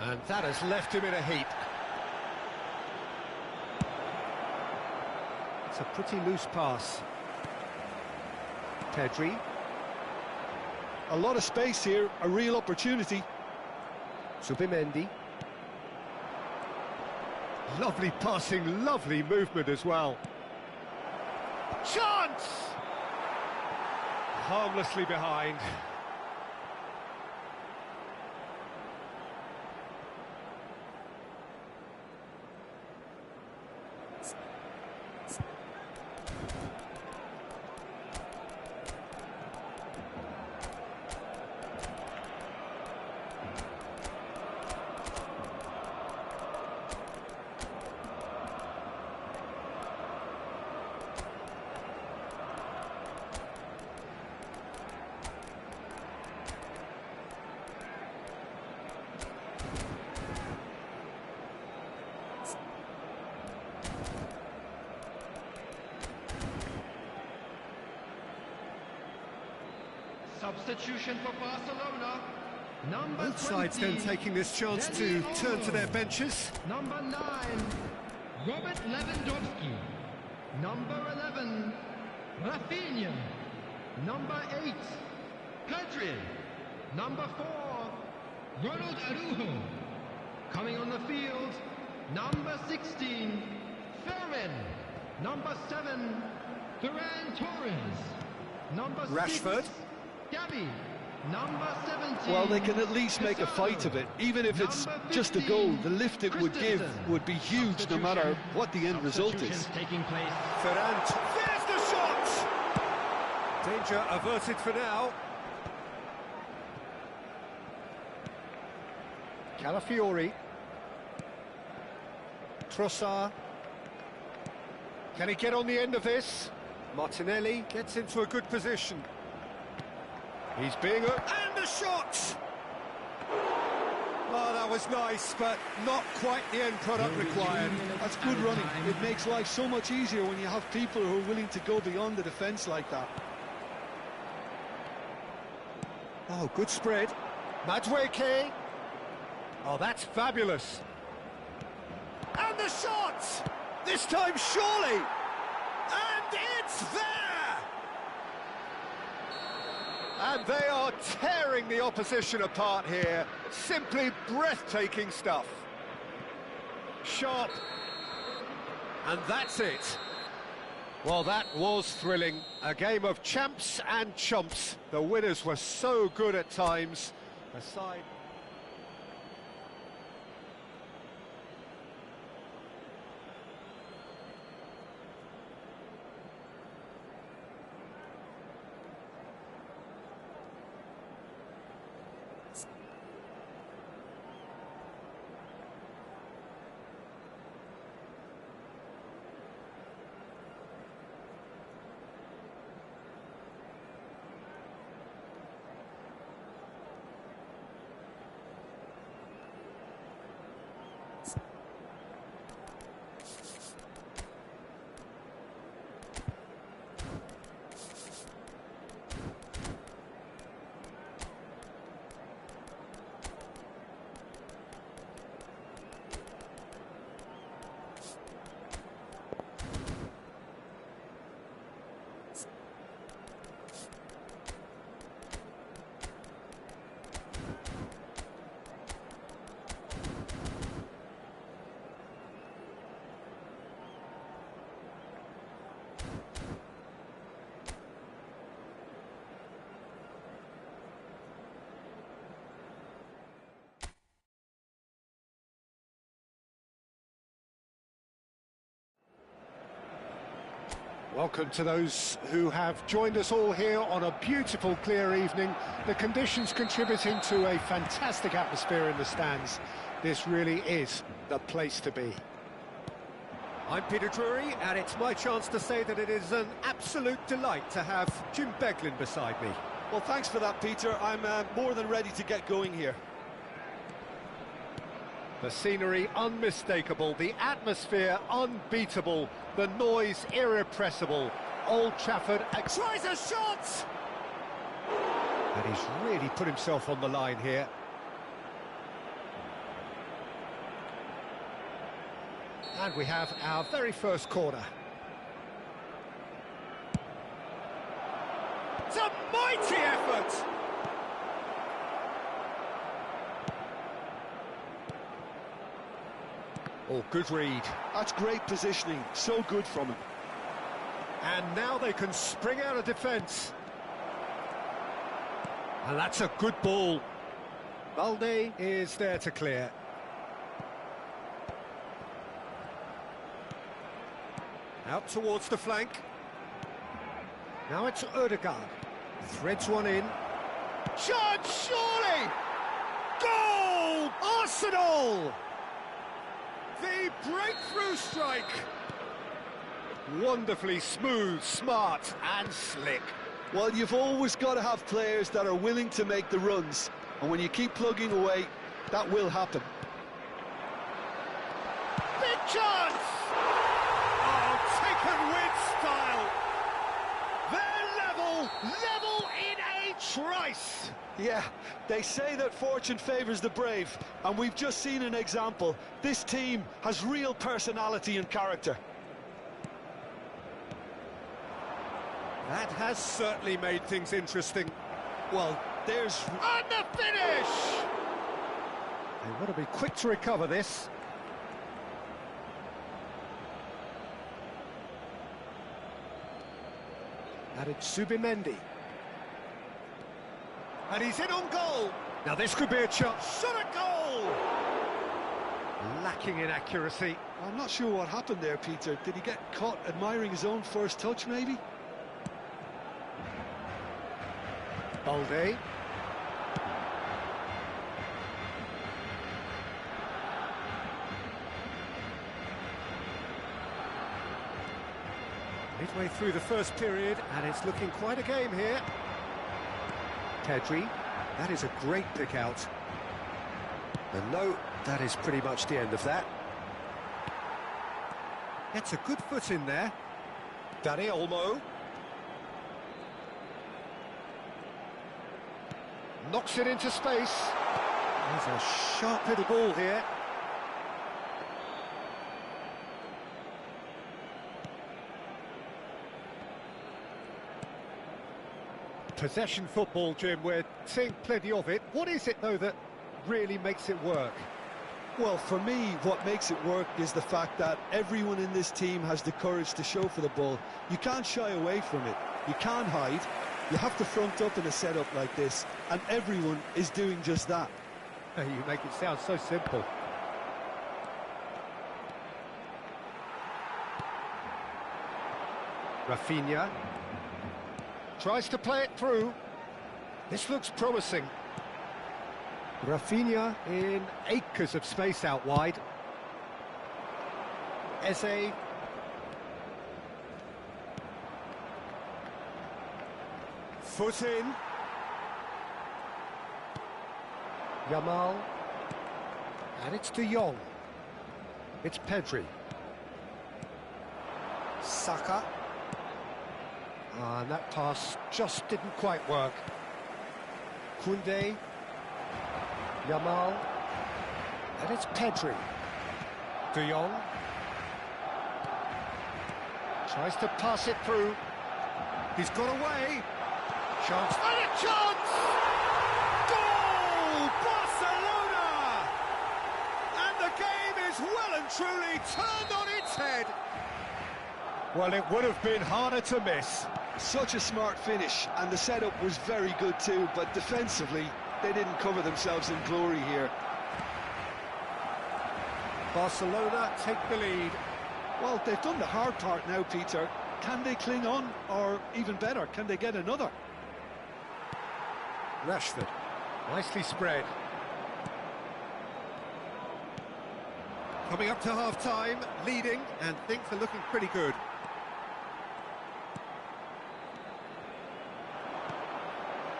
And that has left him in a heap. It's a pretty loose pass. Pedri. A lot of space here, a real opportunity. Subimendi. Lovely passing, lovely movement as well. Chance! Harmlessly behind. Substitution for Barcelona. Number Both sides 20, then taking this chance to turn to their benches. Number 9, Robert Lewandowski. Number 11, Rafinha. Number 8, Pedri. Number 4, Ronald Araujo. Coming on the field, number 16, Fermin. Number 7, Ferran Torres. Number Rashford. 6, Gabby. Number 17. Well, they can at least make a fight of it. Even if it's just a goal, the lift it would give would be huge no matter what the end result is. Taking place. Ferran, there's the shot! Danger averted for now. Calafiori. Trossard. Can he get on the end of this? Martinelli gets into a good position. He's being and the shot! Oh, that was nice, but not quite the end product required. That's good running. It makes life so much easier when you have people who are willing to go beyond the defence like that. Oh, good spread. Madueke. Oh, that's fabulous. And the shot! This time, surely! And it's there! And they are tearing the opposition apart here. Simply breathtaking stuff. Sharp. And that's it. Well, that was thrilling. A game of champs and chumps. The winners were so good at times. Aside... Welcome to those who have joined us all here on a beautiful, clear evening. The conditions contributing to a fantastic atmosphere in the stands. This really is the place to be. I'm Peter Drury, and it's my chance to say that it is an absolute delight to have Jim Beglin beside me. Well, thanks for that, Peter. I'm more than ready to get going here. The scenery unmistakable, the atmosphere unbeatable, the noise irrepressible. Old Trafford tries a shot! And he's really put himself on the line here. And we have our very first corner. It's a mighty effort! Oh, good read. That's great positioning, so good from him. And now they can spring out of defence. And that's a good ball. Balde is there to clear. Out towards the flank. Now it's Ødegaard. Threads one in. Shot, surely! Goal! Arsenal! The breakthrough strike! Wonderfully smooth, smart and slick. Well, you've always got to have players that are willing to make the runs. And when you keep plugging away, that will happen. Big chance! Oh, taken with style! They're level in a trice! Yeah, they say that fortune favours the brave, and we've just seen an example. This team has real personality and character. That has certainly made things interesting. Well, there's... And the finish! They want to be quick to recover this. And it's Subimendi. And he's in on goal. Now this could be a chance. Shot a goal! Lacking in accuracy. I'm not sure what happened there, Peter. Did he get caught admiring his own first touch, maybe? Balde. Midway through the first period, and it's looking quite a game here. Pedri, that is a great pick out. And no, that is pretty much the end of that. Gets a good foot in there. Dani Olmo. Knocks it into space. There's a sharp little ball here. Possession football, Jim, we're seeing plenty of it. What is it, though, that really makes it work? Well, for me, what makes it work is the fact that everyone in this team has the courage to show for the ball. You can't shy away from it. You can't hide. You have to front up in a setup like this, and everyone is doing just that. You make it sound so simple. Rafinha tries to play it through. This looks promising. Rafinha in acres of space out wide. Eze. Foot in. Yamal. And it's De Jong. It's Pedri. Saka. And that pass just didn't quite work. Koundé. Yamal. And it's Pedri. De Jong. Tries to pass it through. He's got away. Chance. And a chance! Goal! Barcelona! And the game is well and truly turned on its head. Well, it would have been harder to miss. Such a smart finish, and the setup was very good too, but defensively, they didn't cover themselves in glory here. Barcelona take the lead. Well, they've done the hard part now, Peter. Can they cling on, or even better, can they get another? Rashford, nicely spread. Coming up to half-time, leading, and things are looking pretty good.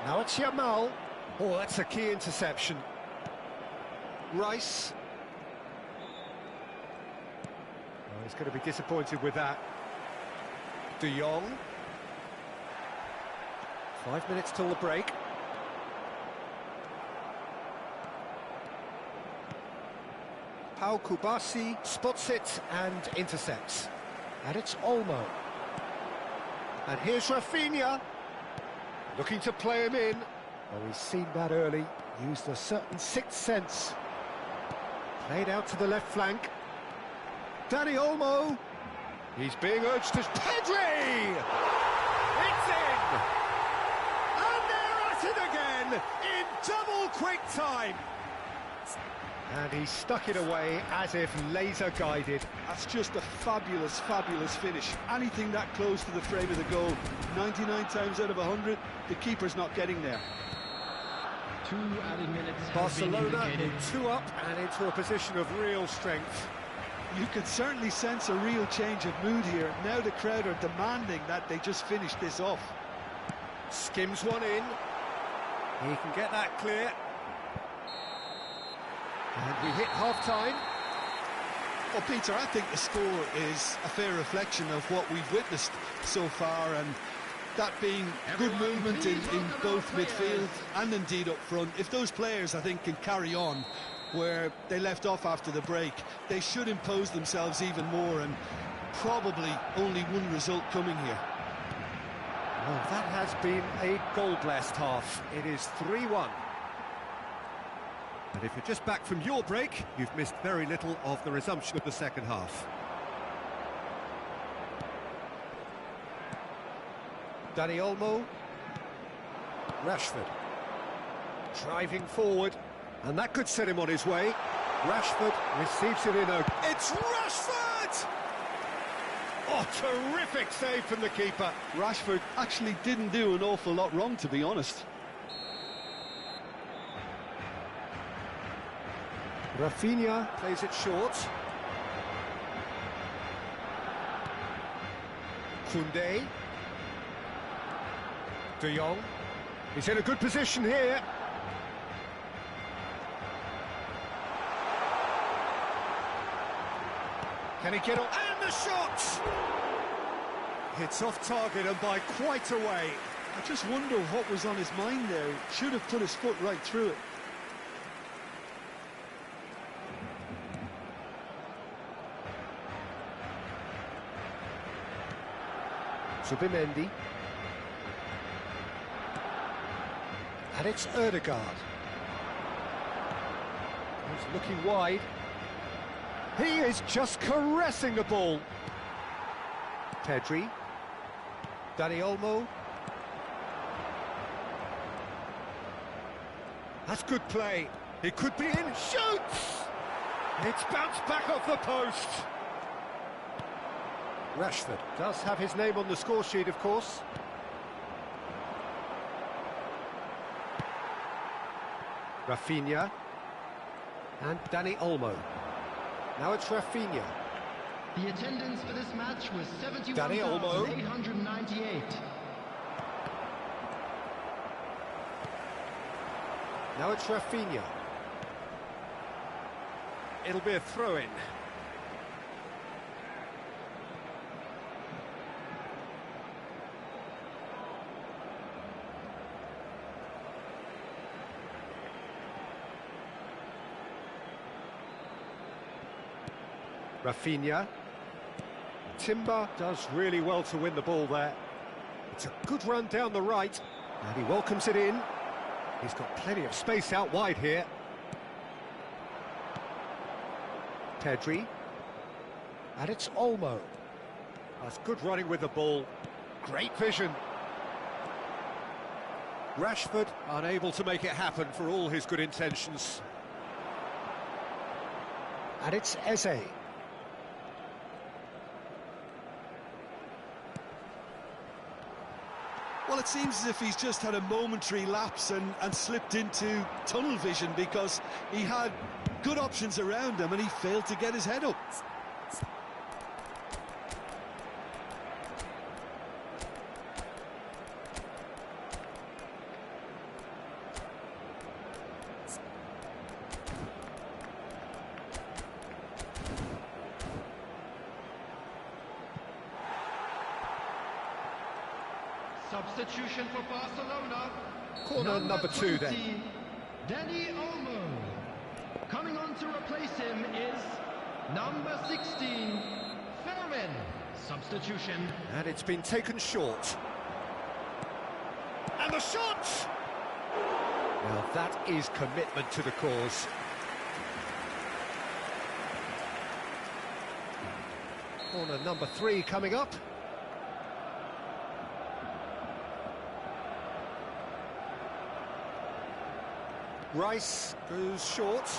Now it's Yamal. Oh, that's a key interception. Rice. Oh, he's going to be disappointed with that. De Jong. 5 minutes till the break. Pau Kubasi spots it and intercepts. And it's Olmo. And here's Rafinha. Looking to play him in. Oh, he's seen that early. Used a certain sixth sense. Played out to the left flank. Dani Olmo. He's being urged to... Pedri! It's in! And they're at it again in double quick time. And he stuck it away as if laser guided. That's just a fabulous, fabulous finish. Anything that close to the frame of the goal, 99 times out of 100, the keeper's not getting there. 2 added minutes. Barcelona with 2 up and into a position of real strength. You can certainly sense a real change of mood here. Now the crowd are demanding that they just finish this off. Skims one in. He can get that clear. And we hit half-time. Well, Peter, I think the score is a fair reflection of what we've witnessed so far, and that being good movement in both midfield and indeed up front. If those players, I think, can carry on where they left off after the break, they should impose themselves even more, and probably only one result coming here. Well, that has been a goal-blessed half. It is 3-1. And if you're just back from your break, you've missed very little of the resumption of the second half. Dani Olmo. Rashford. Driving forward. And that could set him on his way. Rashford receives it in a... It's Rashford! Oh, terrific save from the keeper. Rashford actually didn't do an awful lot wrong, to be honest. Rafinha plays it short. Koundé. De Jong. He's in a good position here. Can he get on? And the shot! It's off target and by quite a way. I just wonder what was on his mind there. Should have put his foot right through it. Zubimendi. And it's Ødegaard. He's looking wide. He is just caressing the ball. Pedri. Dani Olmo. That's good play. It could be in. Shoots! It's bounced back off the post. Rashford does have his name on the score sheet, of course. Rafinha. And Dani Olmo. Now it's Rafinha. The attendance for this match was Dani Olmo. 71,898. Now it's Rafinha. It'll be a throw-in. Rafinha. Timber does really well to win the ball there. It's a good run down the right, and he welcomes it in. He's got plenty of space out wide here. Pedri. And it's Olmo. That's good running with the ball. Great vision. Rashford unable to make it happen for all his good intentions. And it's Eze. Well, it seems as if he's just had a momentary lapse and slipped into tunnel vision, because he had good options around him and he failed to get his head up. Substitution for Barcelona. Corner number 2 then. Dani Olmo. Coming on to replace him is number 16, Fermin. Substitution. And it's been taken short. And the shot! Now that is commitment to the cause. Corner number 3 coming up. Rice goes short.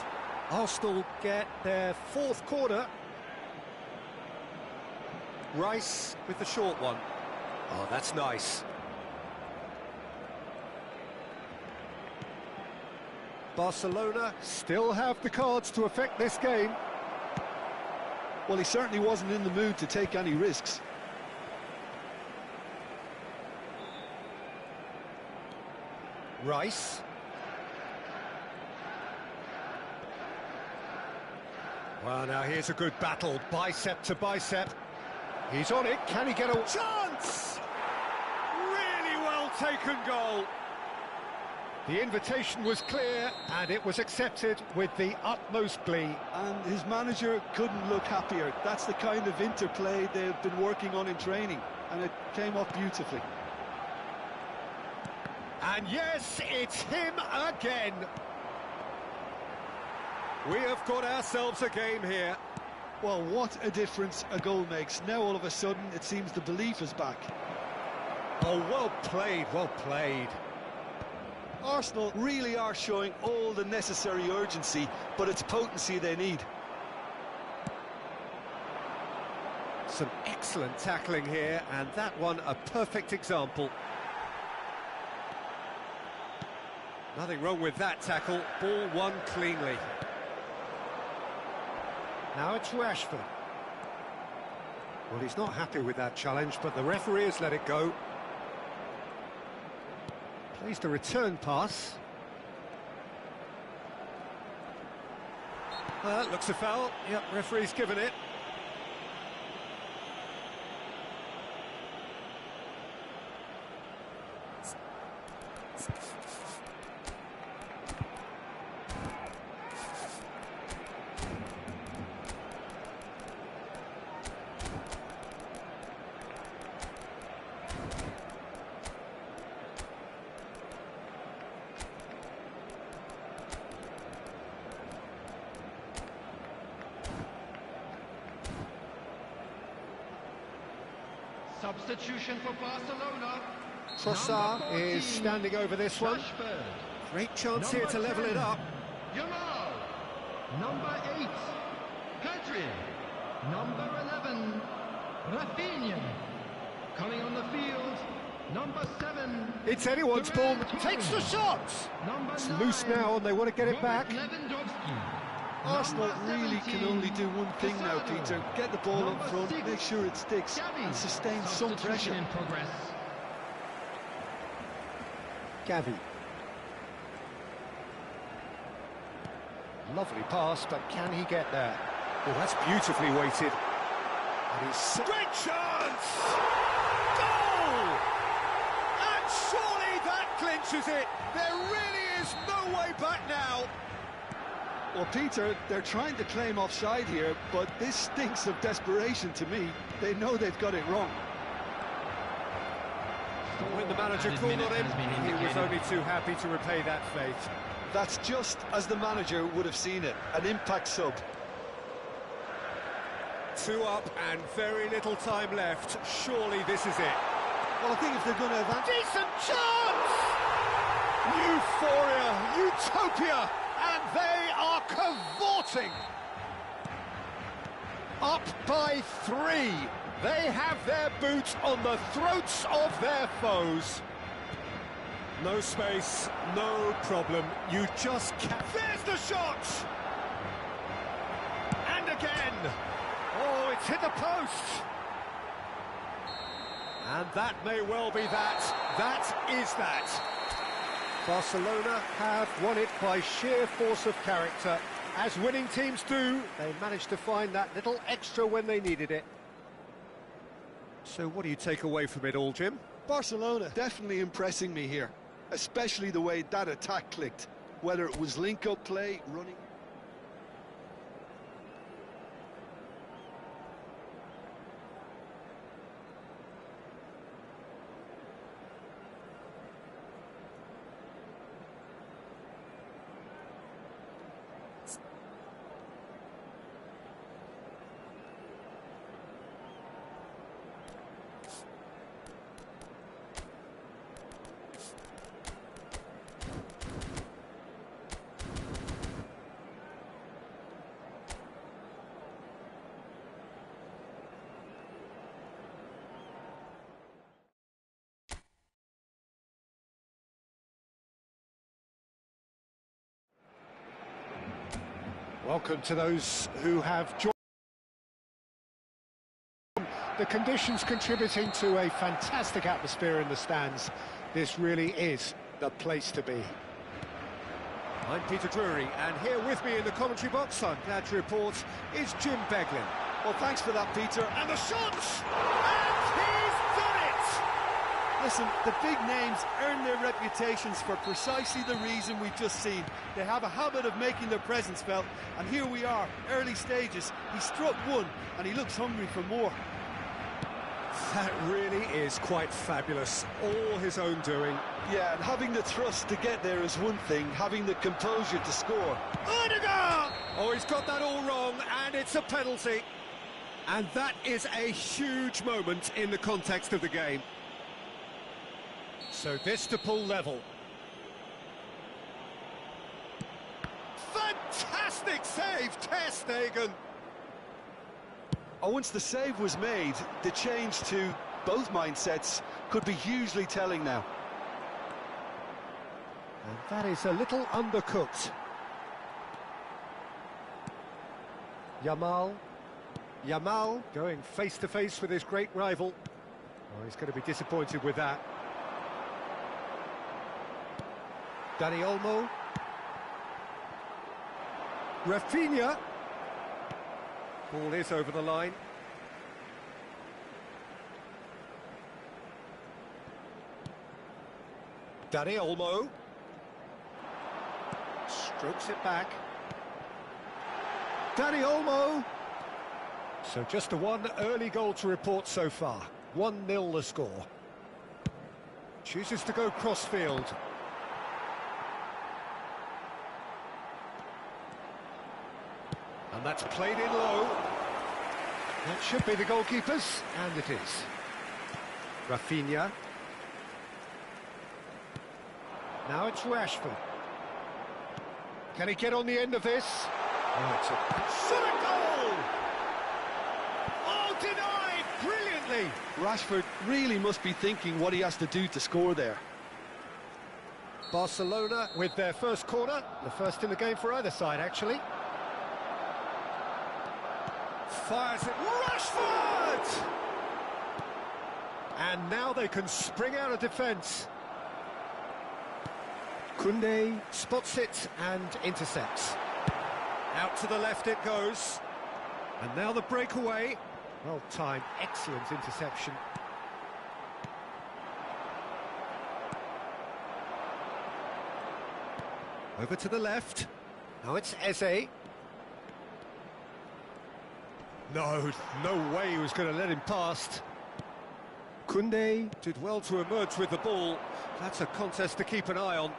Arsenal get their 4th corner. Rice with the short one. Oh, that's nice. Barcelona still have the cards to affect this game. Well, he certainly wasn't in the mood to take any risks. Rice. Well, now here's a good battle, bicep to bicep. He's on it, can he get a chance? Really well taken goal. The invitation was clear, and it was accepted with the utmost glee. And his manager couldn't look happier. That's the kind of interplay they've been working on in training, and it came off beautifully. And yes, it's him again. We have got ourselves a game here. Well, what a difference a goal makes. Now all of a sudden it seems the belief is back. Oh, well played, well played. Arsenal really are showing all the necessary urgency, but it's potency they need. Some excellent tackling here, and that one a perfect example. Nothing wrong with that tackle, ball won cleanly. Now it's Rashford. Well, he's not happy with that challenge, but the referee has let it go. Plays the return pass. Looks a foul. Yep, referee's given it. Substitution for Barcelona. Trossard is standing over this one. Rashford. Great chance here to level it up. Yamal. Number 8, Pedri. Number 11, Rafinha. Coming on the field, number 7. It's anyone's ball. Takes the shot. Number It's 9, loose now, and they want to get it back. Lewandowski. Arsenal Number really can 17, only do one thing now, Santo. Peter. Get the ball up Number front, 6, make sure it sticks, Gavi. and sustain some Substitution pressure. in progress. Gavi. Lovely pass, but can he get there? Oh, that's beautifully weighted. And he's... Great chance! Goal! And surely that clinches it. There really is no way back now. Well, Peter, they're trying to claim offside here, but this stinks of desperation to me. They know they've got it wrong. When the manager called on him, he was only too happy to repay that faith. That's just as the manager would have seen it, an impact sub. 2 up and very little time left. Surely this is it. Well, I think if they're going to advance... Decent chance! Euphoria, utopia, and they are cavorting. Up by 3. They have their boot on the throats of their foes. No space, no problem. You just can't... There's the shot! And again! Oh, it's hit the post! And that may well be that. That is that. Barcelona have won it by sheer force of character. As winning teams do, they managed to find that little extra when they needed it. So what do you take away from it all, Jim? Barcelona definitely impressing me here, especially the way that attack clicked, whether it was link-up play, running... Welcome to those who have joined. The conditions contributing to a fantastic atmosphere in the stands. This really is the place to be. I'm Peter Drury, and here with me in the commentary box, I'm glad to report, is Jim Beglin. Well, thanks for that, Peter. And the shots! And he's done it! Listen, the big names earn their reputations for precisely the reason we've just seen. They have a habit of making their presence felt, and here we are, early stages. He struck one, and he looks hungry for more. That really is quite fabulous, all his own doing. Yeah, and having the thrust to get there is one thing, having the composure to score. Odegaard! Oh, he's got that all wrong, and it's a penalty. And that is a huge moment in the context of the game. So this to pull level. Fantastic save, Ter Stegen! Oh, once the save was made, the change to both mindsets could be hugely telling now. And that is a little undercooked. Yamal going face to face with his great rival. Oh, he's going to be disappointed with that. Dani Olmo. Rafinha. Ball is over the line. Dani Olmo. Strokes it back. Dani Olmo. So just the one early goal to report so far. 1-0 the score. Chooses to go cross-field. And that's played in low. That should be the goalkeepers, and it is. Rafinha. Now it's Rashford. Can he get on the end of this? Oh, it's a shot goal! Oh, denied brilliantly! Rashford really must be thinking what he has to do to score there. Barcelona with their first corner, the first in the game for either side, actually. Fires it, Rashford! And now they can spring out of defence. Koundé spots it and intercepts. Out to the left it goes. And now the breakaway. Well timed, excellent interception. Over to the left. Now it's Eze. No way he was going to let him past. Koundé did well to emerge with the ball. That's a contest to keep an eye on.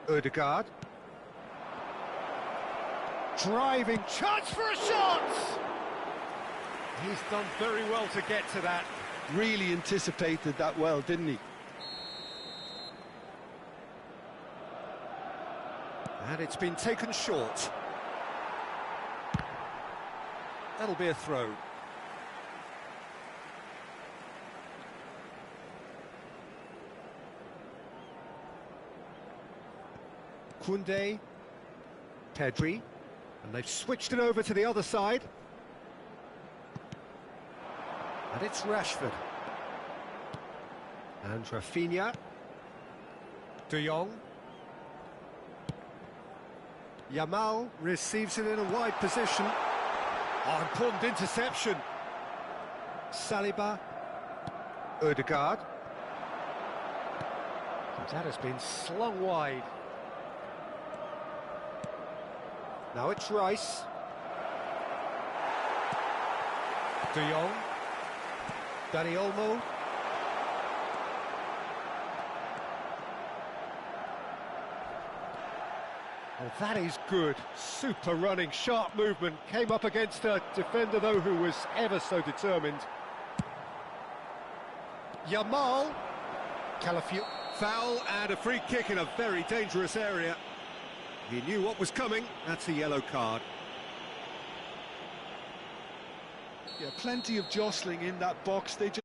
Ødegaard. Driving chance for a shot! He's done very well to get to that. Really anticipated that well, didn't he? And it's been taken short. That'll be a throw. Koundé, Pedri, and they've switched it over to the other side. And it's Rashford. And Rafinha. De Jong. Yamal receives it in a wide position. Oh, important interception. Saliba. Ødegaard. That has been slung wide. Now it's Rice. De Jong. Dani Olmo. Oh, that is good. Super running, sharp movement. Came up against a defender, though, who was ever so determined. Yamal. Calafiori. Foul and a free kick in a very dangerous area. He knew what was coming. That's a yellow card. Yeah, plenty of jostling in that box. They just...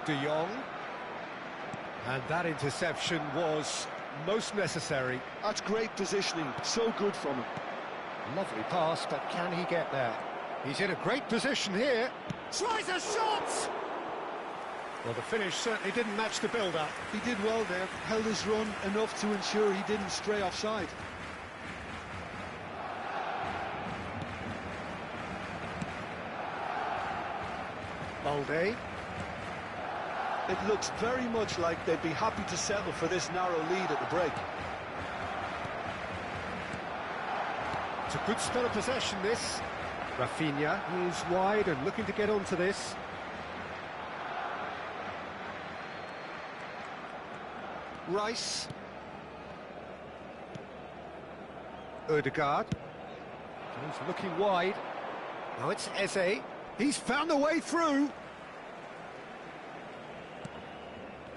De Jong. And that interception was most necessary. That's great positioning, so good from him. Lovely pass, but can he get there? He's in a great position here. Tries a shot! Well, the finish certainly didn't match the build-up. He did well there, held his run enough to ensure he didn't stray offside. Balde. It looks very much like they'd be happy to settle for this narrow lead at the break. It's a good spell of possession, this. Rafinha is wide and looking to get onto this. Rice. Ødegaard. He's looking wide. Now it's Eze. He's found a way through.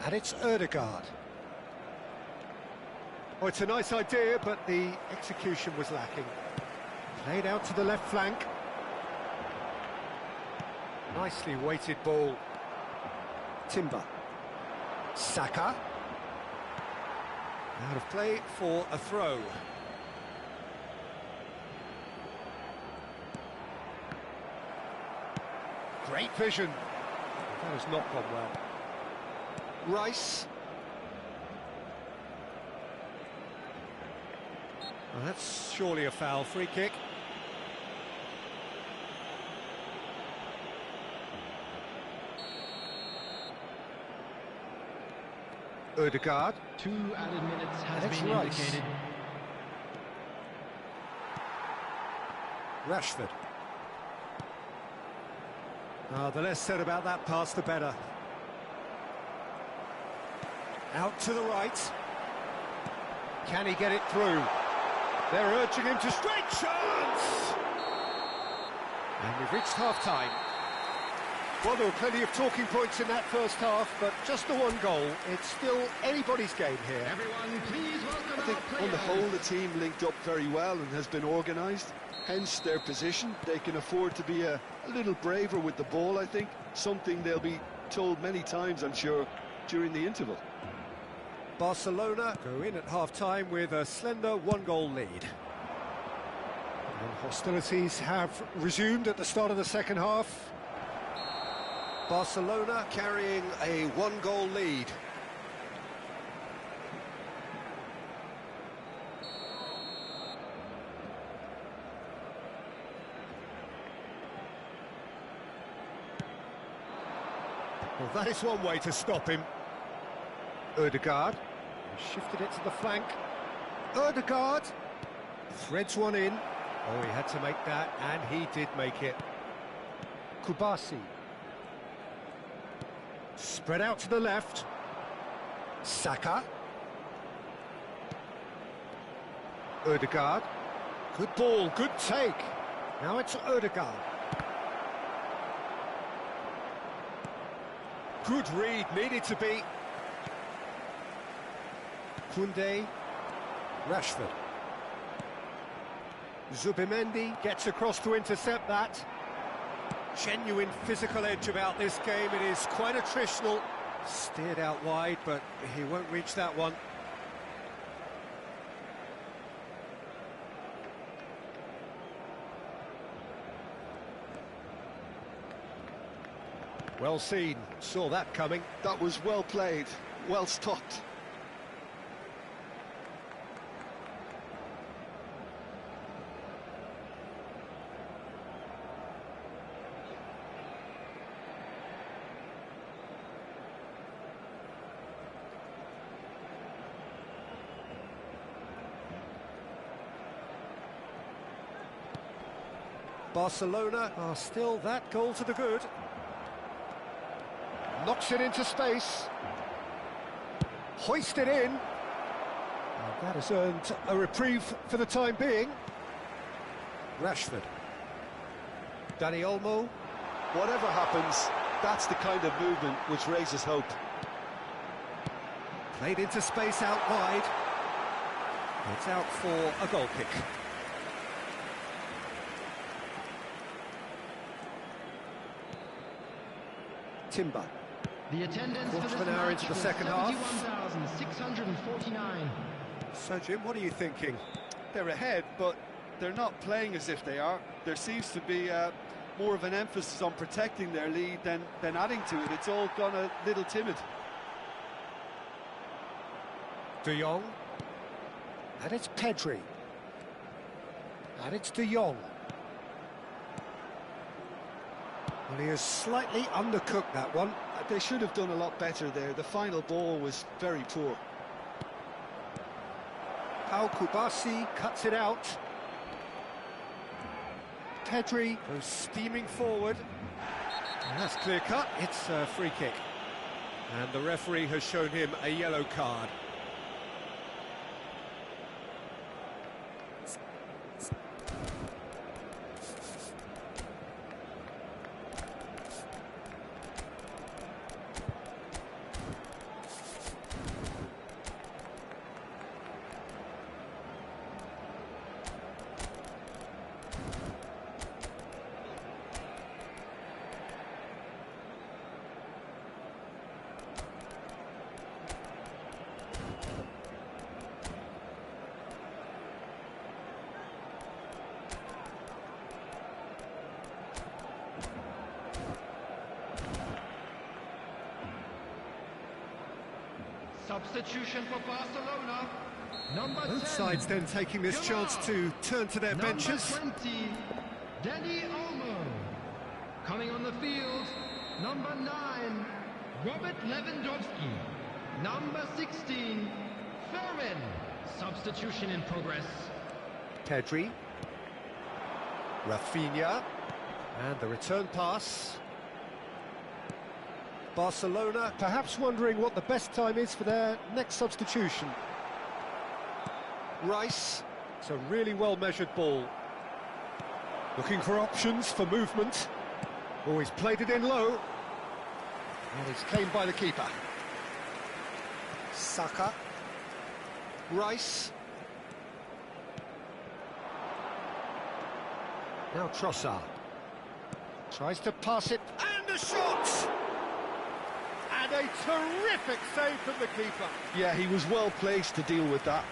And it's Ødegaard. Oh, it's a nice idea, but the execution was lacking. Played out to the left flank. Nicely weighted ball. Timber. Saka. Out of play for a throw. Great vision. That has not gone well. Rice. Well, that's surely a foul. Free kick. Ødegaard. 2 added minutes has That's been Rice. indicated. Rashford. The less said about that pass, the better. Out to the right. Can he get it through? They're urging him to straight chance! And we've reached half-time. Well, there were plenty of talking points in that first half, but just the one goal. It's still anybody's game here. Everyone, please welcome I think our on the players. whole the team linked up very well and has been organised. Hence their position. They can afford to be a little braver with the ball, I think. Something they'll be told many times, I'm sure, during the interval. Barcelona go in at half-time with a slender one-goal lead. And hostilities have resumed at the start of the second half. Barcelona carrying a one-goal lead. Well, that is one way to stop him. Ødegaard shifted it to the flank. Ødegaard threads one in. Oh, he had to make that, and he did make it. Kubasi. Spread out to the left. Saka. Ødegaard. Good ball, good take. Now it's Ødegaard. Good read, needed to be. Koundé. Rashford. Zubimendi gets across to intercept that. Genuine physical edge about this game. It is quite attritional. Steered out wide, but he won't reach that one. Well seen, saw that coming. That was well played, well stopped. Barcelona are still that goal to the good. Knocks it into space. Hoisted in. And that has earned a reprieve for the time being. Rashford. Dani Olmo. Whatever happens, that's the kind of movement which raises hope. Played into space out wide. It's out for a goal kick. Timber. The attendance Quarter for of this an hour match into the was second half. 71,649. So, Jim, what are you thinking? They're ahead, but they're not playing as if they are. There seems to be more of an emphasis on protecting their lead than adding to it. It's all gone a little timid. De Jong. And it's Pedri. And it's De Jong. Well, he has slightly undercooked that one. They should have done a lot better there. The final ball was very poor. Pau Kubasi cuts it out. Pedri goes steaming forward. And that's clear cut. It's a free kick. And the referee has shown him a yellow card. Substitution for Barcelona. Number 10. Both sides then taking this chance to turn to their benches. Number 20, Dani Olmo. Coming on the field, number 9, Robert Lewandowski. Number 16, Ferrin. Substitution in progress. Pedri. Rafinha. And the return pass. Barcelona perhaps wondering what the best time is for their next substitution. Rice. It's a really well-measured ball. Looking for options for movement. Oh, he's played it in low. And it's claimed by the keeper. Saka. Rice. Now Trossard. Tries to pass it, and a shot! And a terrific save from the keeper. Yeah, he was well placed to deal with that.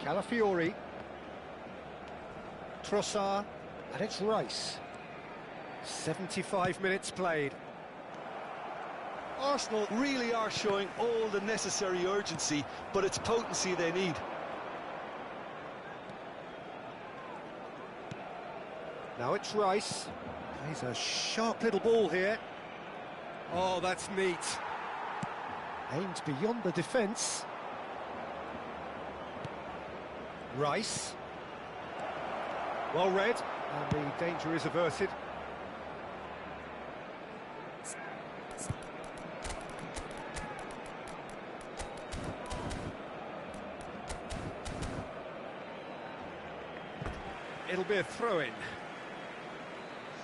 Calafiori. Trossard, and it's Rice. 75 minutes played. Arsenal really are showing all the necessary urgency, but it's potency they need. Now it's Rice. Plays a sharp little ball here. Oh, that's neat. Aims beyond the defence. Rice. Well read, and the danger is averted. It'll be a throw-in.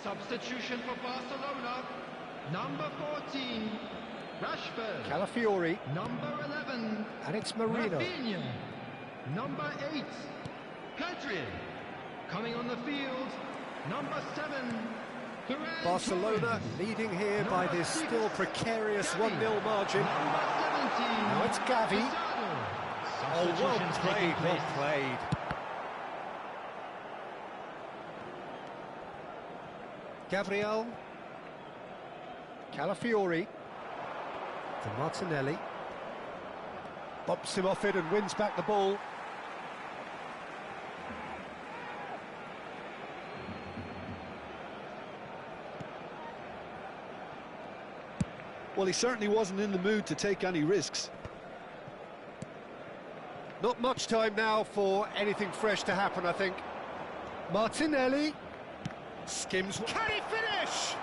Substitution for Barcelona. Number 14, Rashford. Calafiori. Number 11, And it's Marino. Rafinha. Number 8, Pedri. Coming on the field, number 7, Ferran Barcelona Torres. leading here by Number this 6, still precarious Gavi. 1-0 margin. Number 17, Now it's Gavi. Santo. Oh, well Substitutions played, taking well place. played. Gabriel. Calafiori. To Martinelli. Bobs him off it and wins back the ball. Well, he certainly wasn't in the mood to take any risks. Not much time now for anything fresh to happen, I think. Martinelli. Skims. Can he finish?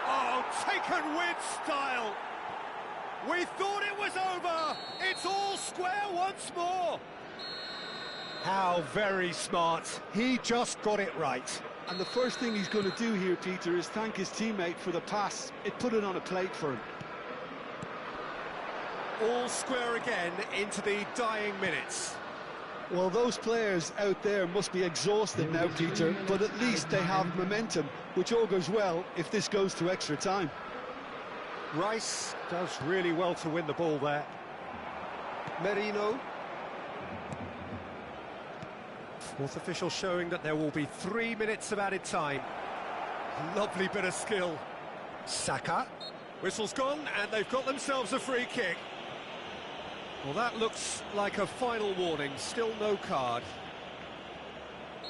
Oh, taken with style. We thought it was over. It's all square once more. How very smart. He just got it right. And the first thing he's going to do here, Peter, is thank his teammate for the pass. It put it on a plate for him. All square again into the dying minutes. Well, those players out there must be exhausted now, Peter, but at least they have momentum, which augurs well if this goes to extra time. Rice does really well to win the ball there. Merino. Fourth official showing that there will be 3 minutes of added time. Lovely bit of skill. Saka. Whistle's gone, and they've got themselves a free kick. Well, that looks like a final warning, still no card.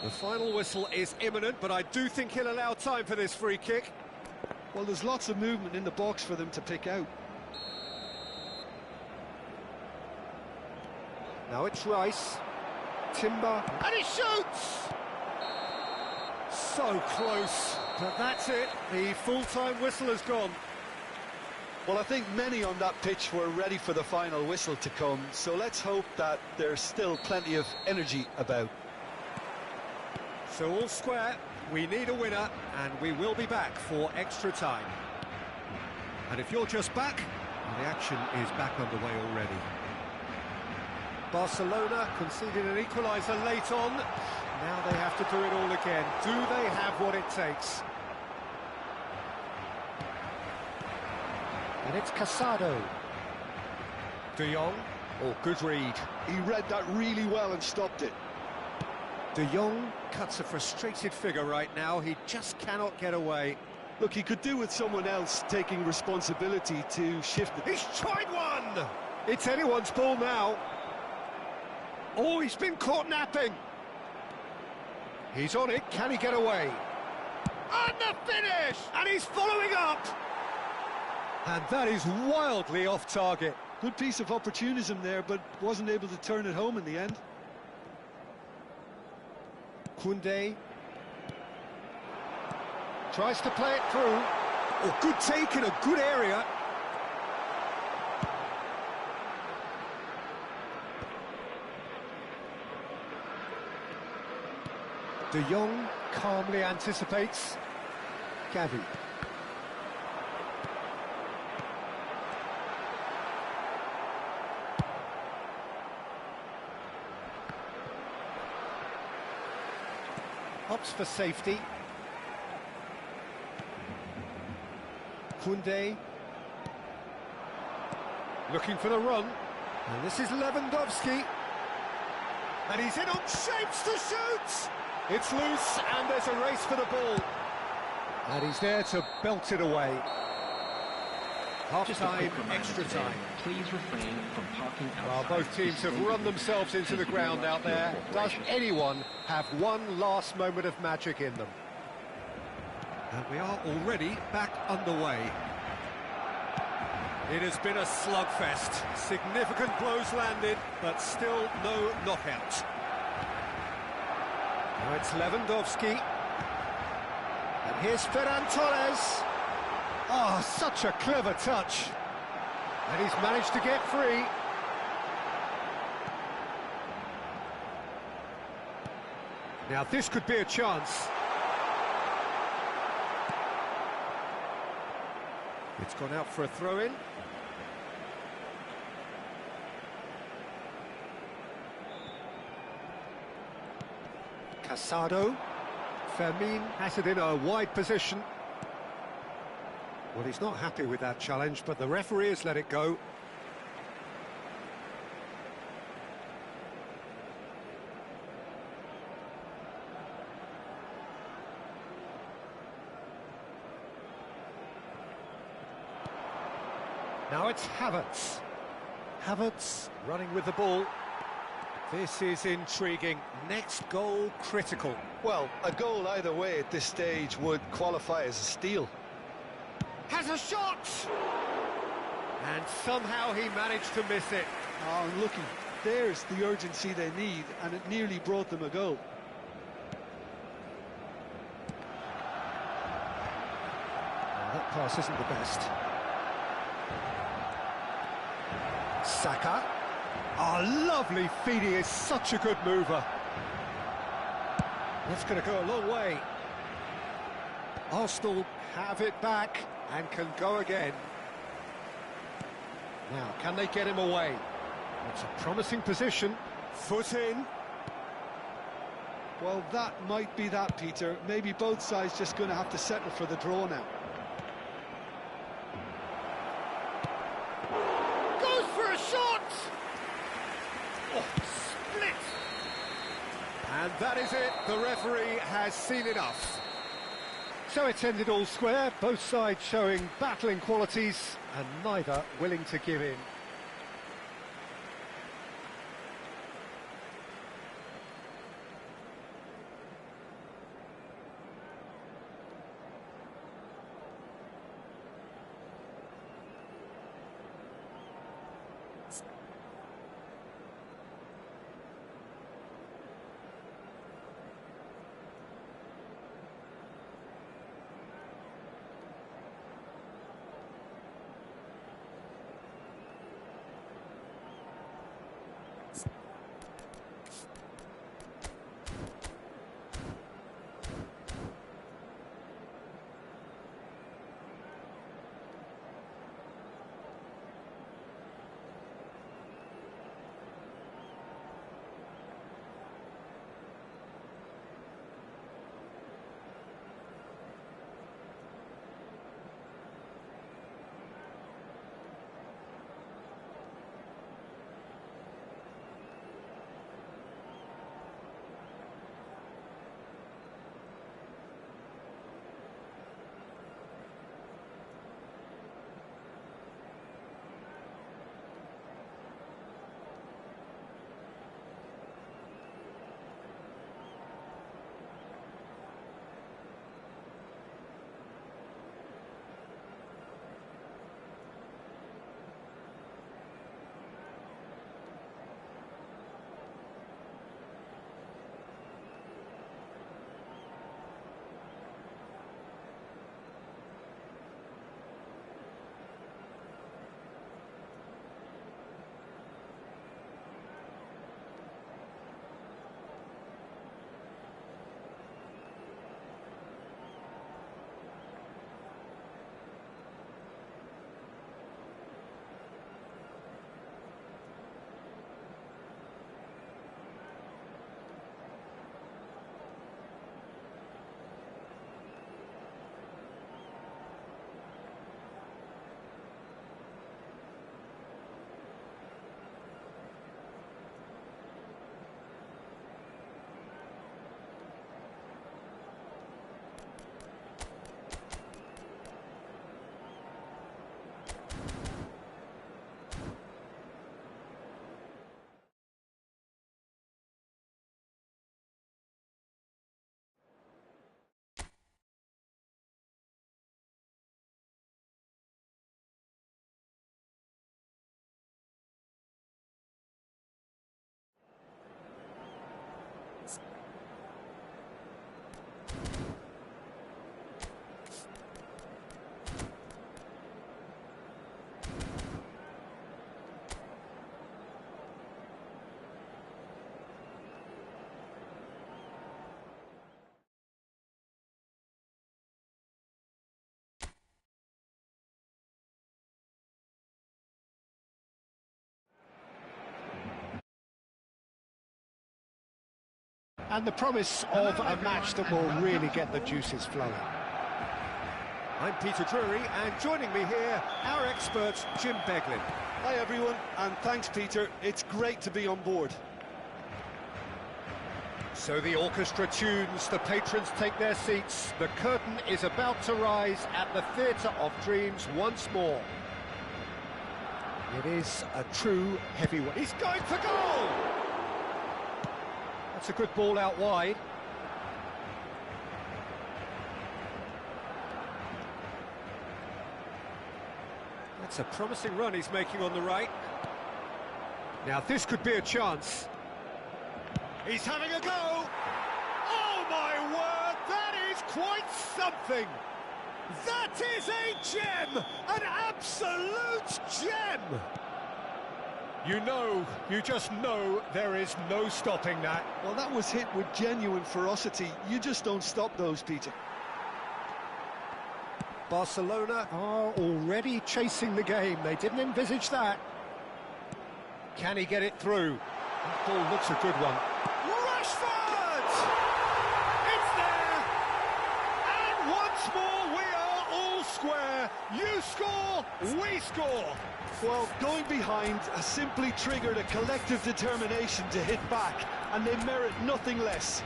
The final whistle is imminent, but I do think he'll allow time for this free kick. Well, there's lots of movement in the box for them to pick out. Now it's Rice. Timber. And he shoots! So close, but that's it. The full-time whistle has gone. Well, I think many on that pitch were ready for the final whistle to come, so let's hope that there's still plenty of energy about. So all square, we need a winner, and we will be back for extra time. And if you're just back, the action is back underway already. Barcelona conceded an equaliser late on. Now they have to do it all again. Do they have what it takes? And it's Casado. De Jong. Oh, good read. He read that really well and stopped it. De Jong cuts a frustrated figure right now. He just cannot get away. Look, he could do with someone else taking responsibility to shift it. He's tried one! It's anyone's ball now. Oh, he's been caught napping. He's on it. Can he get away? And the finish! And he's following up! And that is wildly off target. Good piece of opportunism there, but wasn't able to turn it home in the end. Koundé tries to play it through. Oh, good take in a good area. De Jong calmly anticipates. Gavi. Opts for safety. Koundé looking for the run, and this is Lewandowski. And he's in on shapes to shoot! It's loose, and there's a race for the ball. And he's there to belt it away. Half-time, extra time. Please refrain from parking outside. Well, both teams have run themselves into the ground out there. Does anyone have one last moment of magic in them? And we are already back underway. It has been a slugfest. Significant blows landed, but still no knockout. Now it's Lewandowski. And here's Ferran Torres. Oh, such a clever touch. And he's managed to get free. Now this could be a chance. It's gone out for a throw-in. Casado. Fermin has it in a wide position. Well, he's not happy with that challenge, but the referee has let it go. Now it's Havertz. Havertz running with the ball. This is intriguing. Next goal critical. Well, a goal either way at this stage would qualify as a steal. Has a shot! And somehow he managed to miss it. Oh, looking, there's the urgency they need, and it nearly brought them a goal. Well, that pass isn't the best. Saka. Oh, lovely feed. He is such a good mover. That's going to go a long way. Arsenal have it back and can go again. Now, can they get him away? It's a promising position. Foot in. Well, that might be that, Peter. Maybe both sides just going to have to settle for the draw now. Goes for a shot! Oh, split! And that is it. The referee has seen enough. So it's ended all square, both sides showing battling qualities and neither willing to give in. and the promise of a match that will really get the juices flowing. I'm Peter Drury, and joining me here, our expert, Jim Beglin. Hi everyone, and thanks Peter, it's great to be on board. So the orchestra tunes, the patrons take their seats, the curtain is about to rise at the Theatre of Dreams once more. It is a true heavyweight. He's going for goal! That's a good ball out wide. That's a promising run he's making on the right. Now this could be a chance. He's having a go! Oh my word, that is quite something! That is a gem! An absolute gem! You just know there is no stopping that. Well, that was hit with genuine ferocity. You just don't stop those, Peter. Barcelona are already chasing the game. They didn't envisage that. Can he get it through? That ball looks a good one. Rashford! It's there! And once more we are all square. You score, we score. Well, going behind has simply triggered a collective determination to hit back, and they merit nothing less.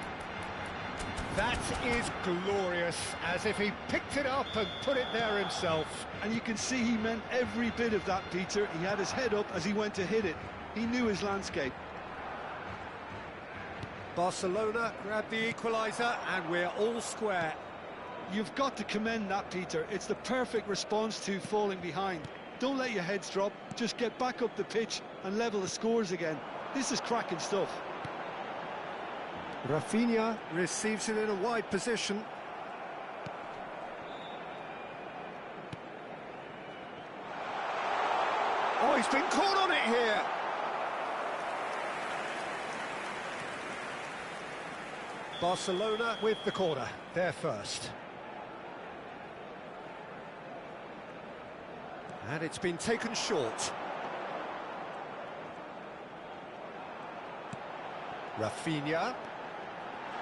That is glorious, as if he picked it up and put it there himself. And you can see he meant every bit of that, Peter. He had his head up as he went to hit it. He knew his landscape. Barcelona grabbed the equaliser, and we're all square. You've got to commend that, Peter. It's the perfect response to falling behind. Don't let your heads drop, just get back up the pitch and level the scores again. This is cracking stuff. Rafinha receives it in a wide position. Oh, he's been caught on it here. Barcelona with the corner, they're first. And it's been taken short. Rafinha.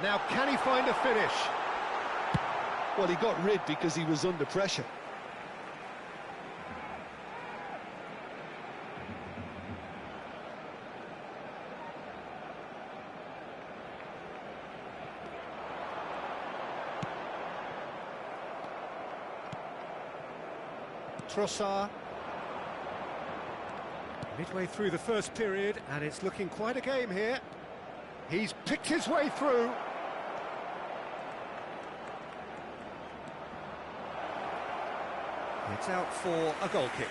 Now, can he find a finish? Well, he got rid because he was under pressure. Trossard. Midway through the first period, and it's looking quite a game here. He's picked his way through. It's out for a goal kick.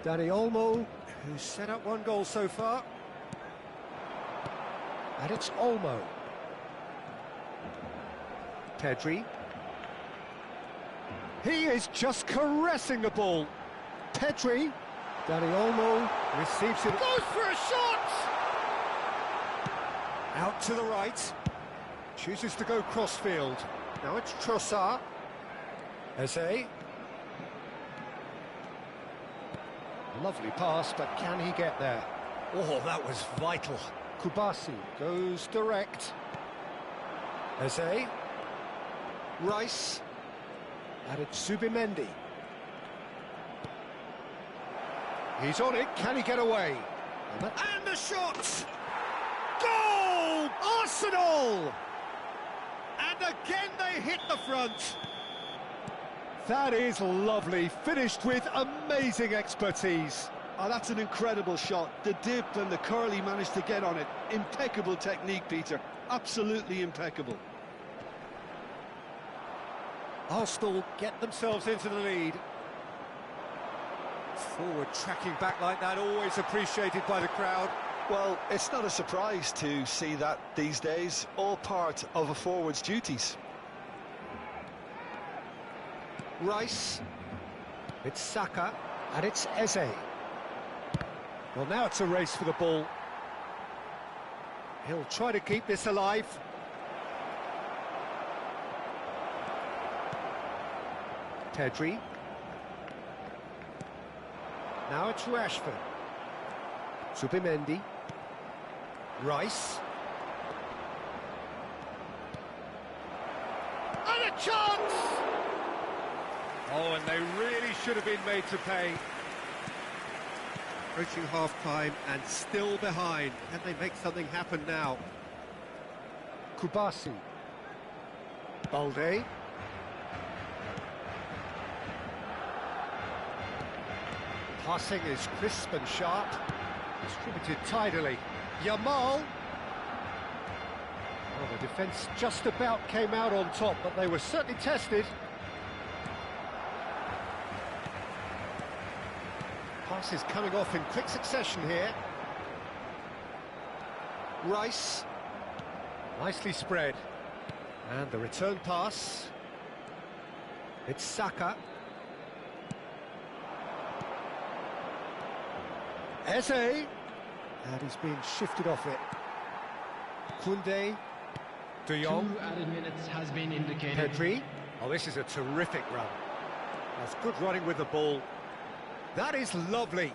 Dani Olmo, who's set up one goal so far. And it's Olmo. Pedri. He is just caressing the ball. Pedri. Dani Olmo receives it. Goes for a shot! Out to the right. Chooses to go crossfield. Now it's Trossard. Eze. Lovely pass, but can he get there? Oh, that was vital. Kubasi goes direct. Eze. Rice. And it's Zubimendi. He's on it, can he get away? And the shot! Goal! Arsenal! And again they hit the front. That is lovely, finished with amazing expertise. Oh, that's an incredible shot. The dip and the curl he managed to get on it. Impeccable technique, Peter. Absolutely impeccable. Arsenal get themselves into the lead. Forward tracking back like that, always appreciated by the crowd. Well, it's not a surprise to see that these days, all part of a forward's duties. Rice. It's Saka, and it's Eze. Well, now it's a race for the ball. He'll try to keep this alive. Pedri. Now it's Rashford. Zubimendi. Rice. And a chance! Oh, and they really should have been made to pay. Approaching half-time and still behind. Can they make something happen now? Kubasi. Balde. Passing is crisp and sharp. Distributed tidily. Yamal. Well, the defence just about came out on top, but they were certainly tested. Passes coming off in quick succession here. Rice. Nicely spread. And the return pass. It's Saka. Eze. And he's been shifted off it. Koundé. De Jong. 2 added minutes has been indicated. Pedri. Oh, this is a terrific run. That's good running with the ball. That is lovely.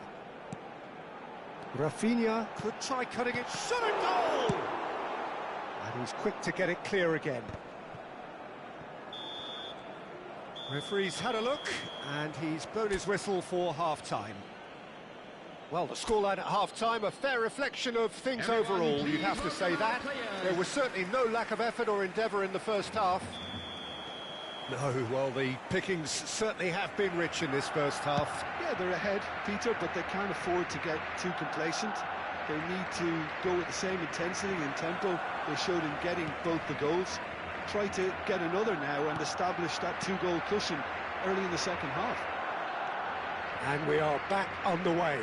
Rafinha could try cutting it. Shot and goal! And he's quick to get it clear again. Referee's had a look, and he's blown his whistle for half-time. Well, the scoreline at half-time, a fair reflection of things overall, you'd have to say that. There was certainly no lack of effort or endeavour in the first half. No, well, the pickings certainly have been rich in this first half. Yeah, they're ahead, Peter, but they can't afford to get too complacent. They need to go with the same intensity and tempo they showed in getting both the goals. Try to get another now and establish that 2-goal cushion early in the second half. And we are back on the way.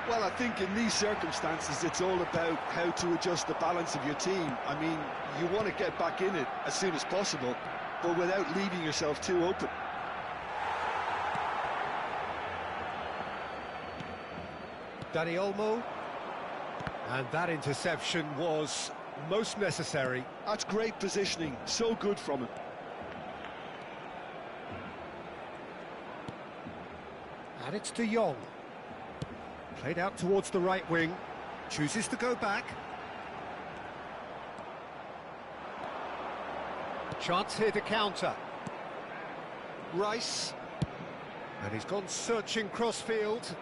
Well, I think in these circumstances, it's all about how to adjust the balance of your team. I mean, you want to get back in it as soon as possible, but without leaving yourself too open. Dani Olmo. And that interception was most necessary. That's great positioning, so good from him. And it's De Jong. Played out towards the right wing. Chooses to go back. Chance here to counter. Rice. And he's gone searching crossfield.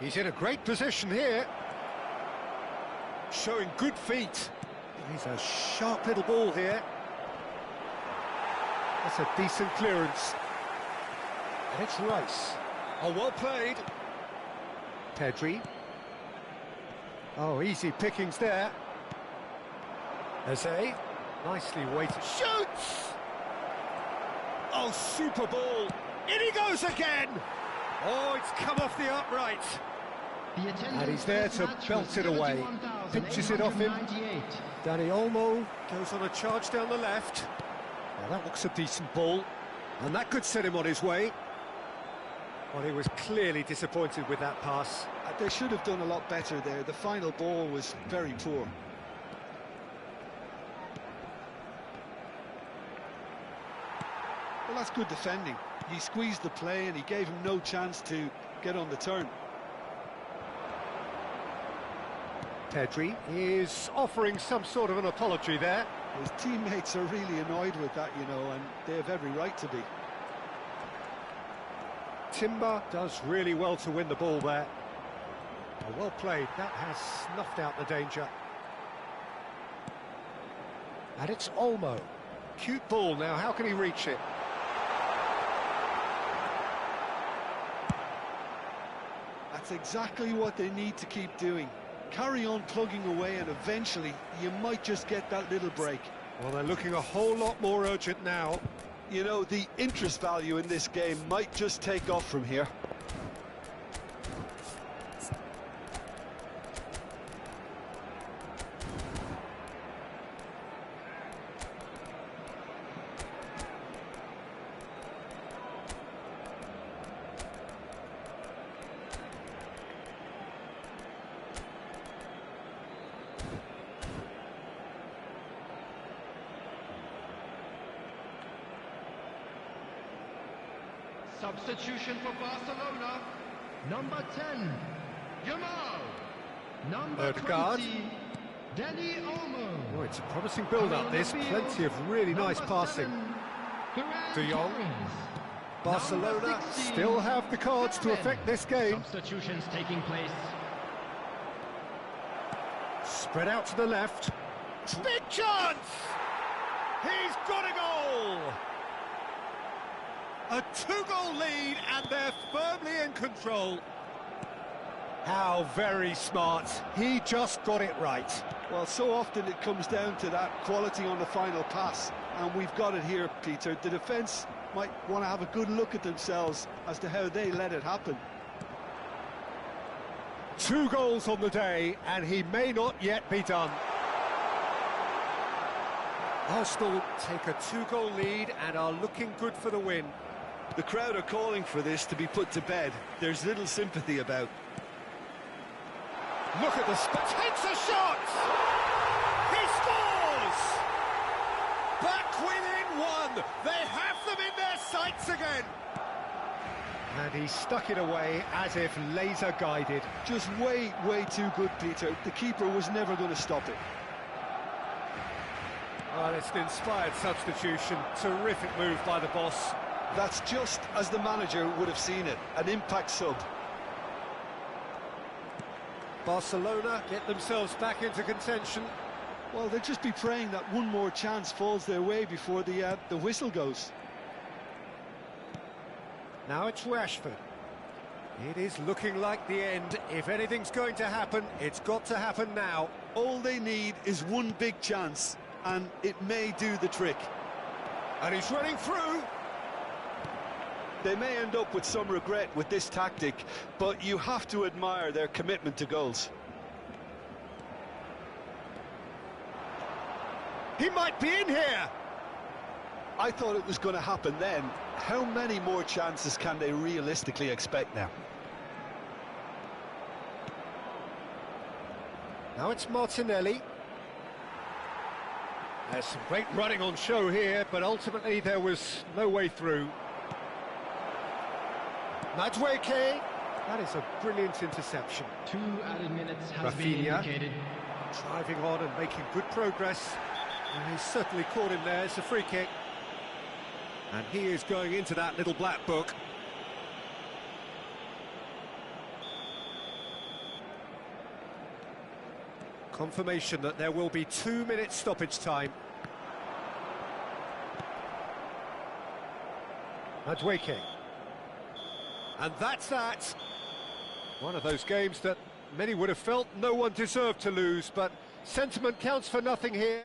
He's in a great position here. Showing good feet. He's a sharp little ball here. That's a decent clearance. And it's Rice. Oh, well played. Pedri. Oh, easy pickings there. Eze. Nicely weighted. Shoots! Oh, super ball. In he goes again! Oh, it's come off the upright. And he's there to belt it away. Pitches it off him. Dani Olmo goes on a charge down the left. Well, that looks a decent ball. And that could set him on his way. Well, he was clearly disappointed with that pass. They should have done a lot better there. The final ball was very poor. Well, that's good defending. He squeezed the play and he gave him no chance to get on the turn. Pedri is offering some sort of an apology there. His teammates are really annoyed with that, you know, and they have every right to be. Timber does really well to win the ball there. Oh, well played. That has snuffed out the danger. And it's Olmo. Cute ball now. How can he reach it? That's exactly what they need to keep doing. Carry on plugging away and eventually you might just get that little break. Well, they're looking a whole lot more urgent now. You know, the interest value in this game might just take off from here. Substitution for Barcelona. Number 10, Jamal. Number Odegaard. 20, Danny Olmo. Oh, it's a promising build-up, this. Plenty of really nice passing. De Jong. Barcelona still have the cards to affect this game. Substitutions taking place. Spread out to the left. Big chance! He's got a goal! A 2-goal lead, and they're firmly in control. How very smart. He just got it right. Well, so often it comes down to that quality on the final pass, and we've got it here, Peter. The defence might want to have a good look at themselves as to how they let it happen. 2 goals on the day, and he may not yet be done. Arsenal take a 2-goal lead and are looking good for the win. The crowd are calling for this to be put to bed. There's little sympathy about. Look at the takes a shot! He scores! Back within 1! They have them in their sights again! And he stuck it away as if laser guided. Just way too good, Peter. The keeper was never going to stop it. Well, it's an inspired substitution. Terrific move by the boss. That's just as the manager would have seen it. An impact sub. Barcelona get themselves back into contention. Well, they'll just be praying that one more chance falls their way before the whistle goes. Now it's Rashford. It is looking like the end. If anything's going to happen, it's got to happen now. All they need is one big chance, and it may do the trick. And he's running through. They may end up with some regret with this tactic, but you have to admire their commitment to goals. He might be in here. I thought it was going to happen then. How many more chances can they realistically expect now? Now it's Martinelli. There's some great running on show here, but ultimately there was no way through. Madueke. That is a brilliant interception. 2 added minutes has been Rafinha indicated. driving on and making good progress. And he's certainly caught him there. It's a free kick. And he is going into that little black book. Confirmation that there will be 2 minutes stoppage time. Madueke. And that's that. One of those games that many would have felt no one deserved to lose, but sentiment counts for nothing here.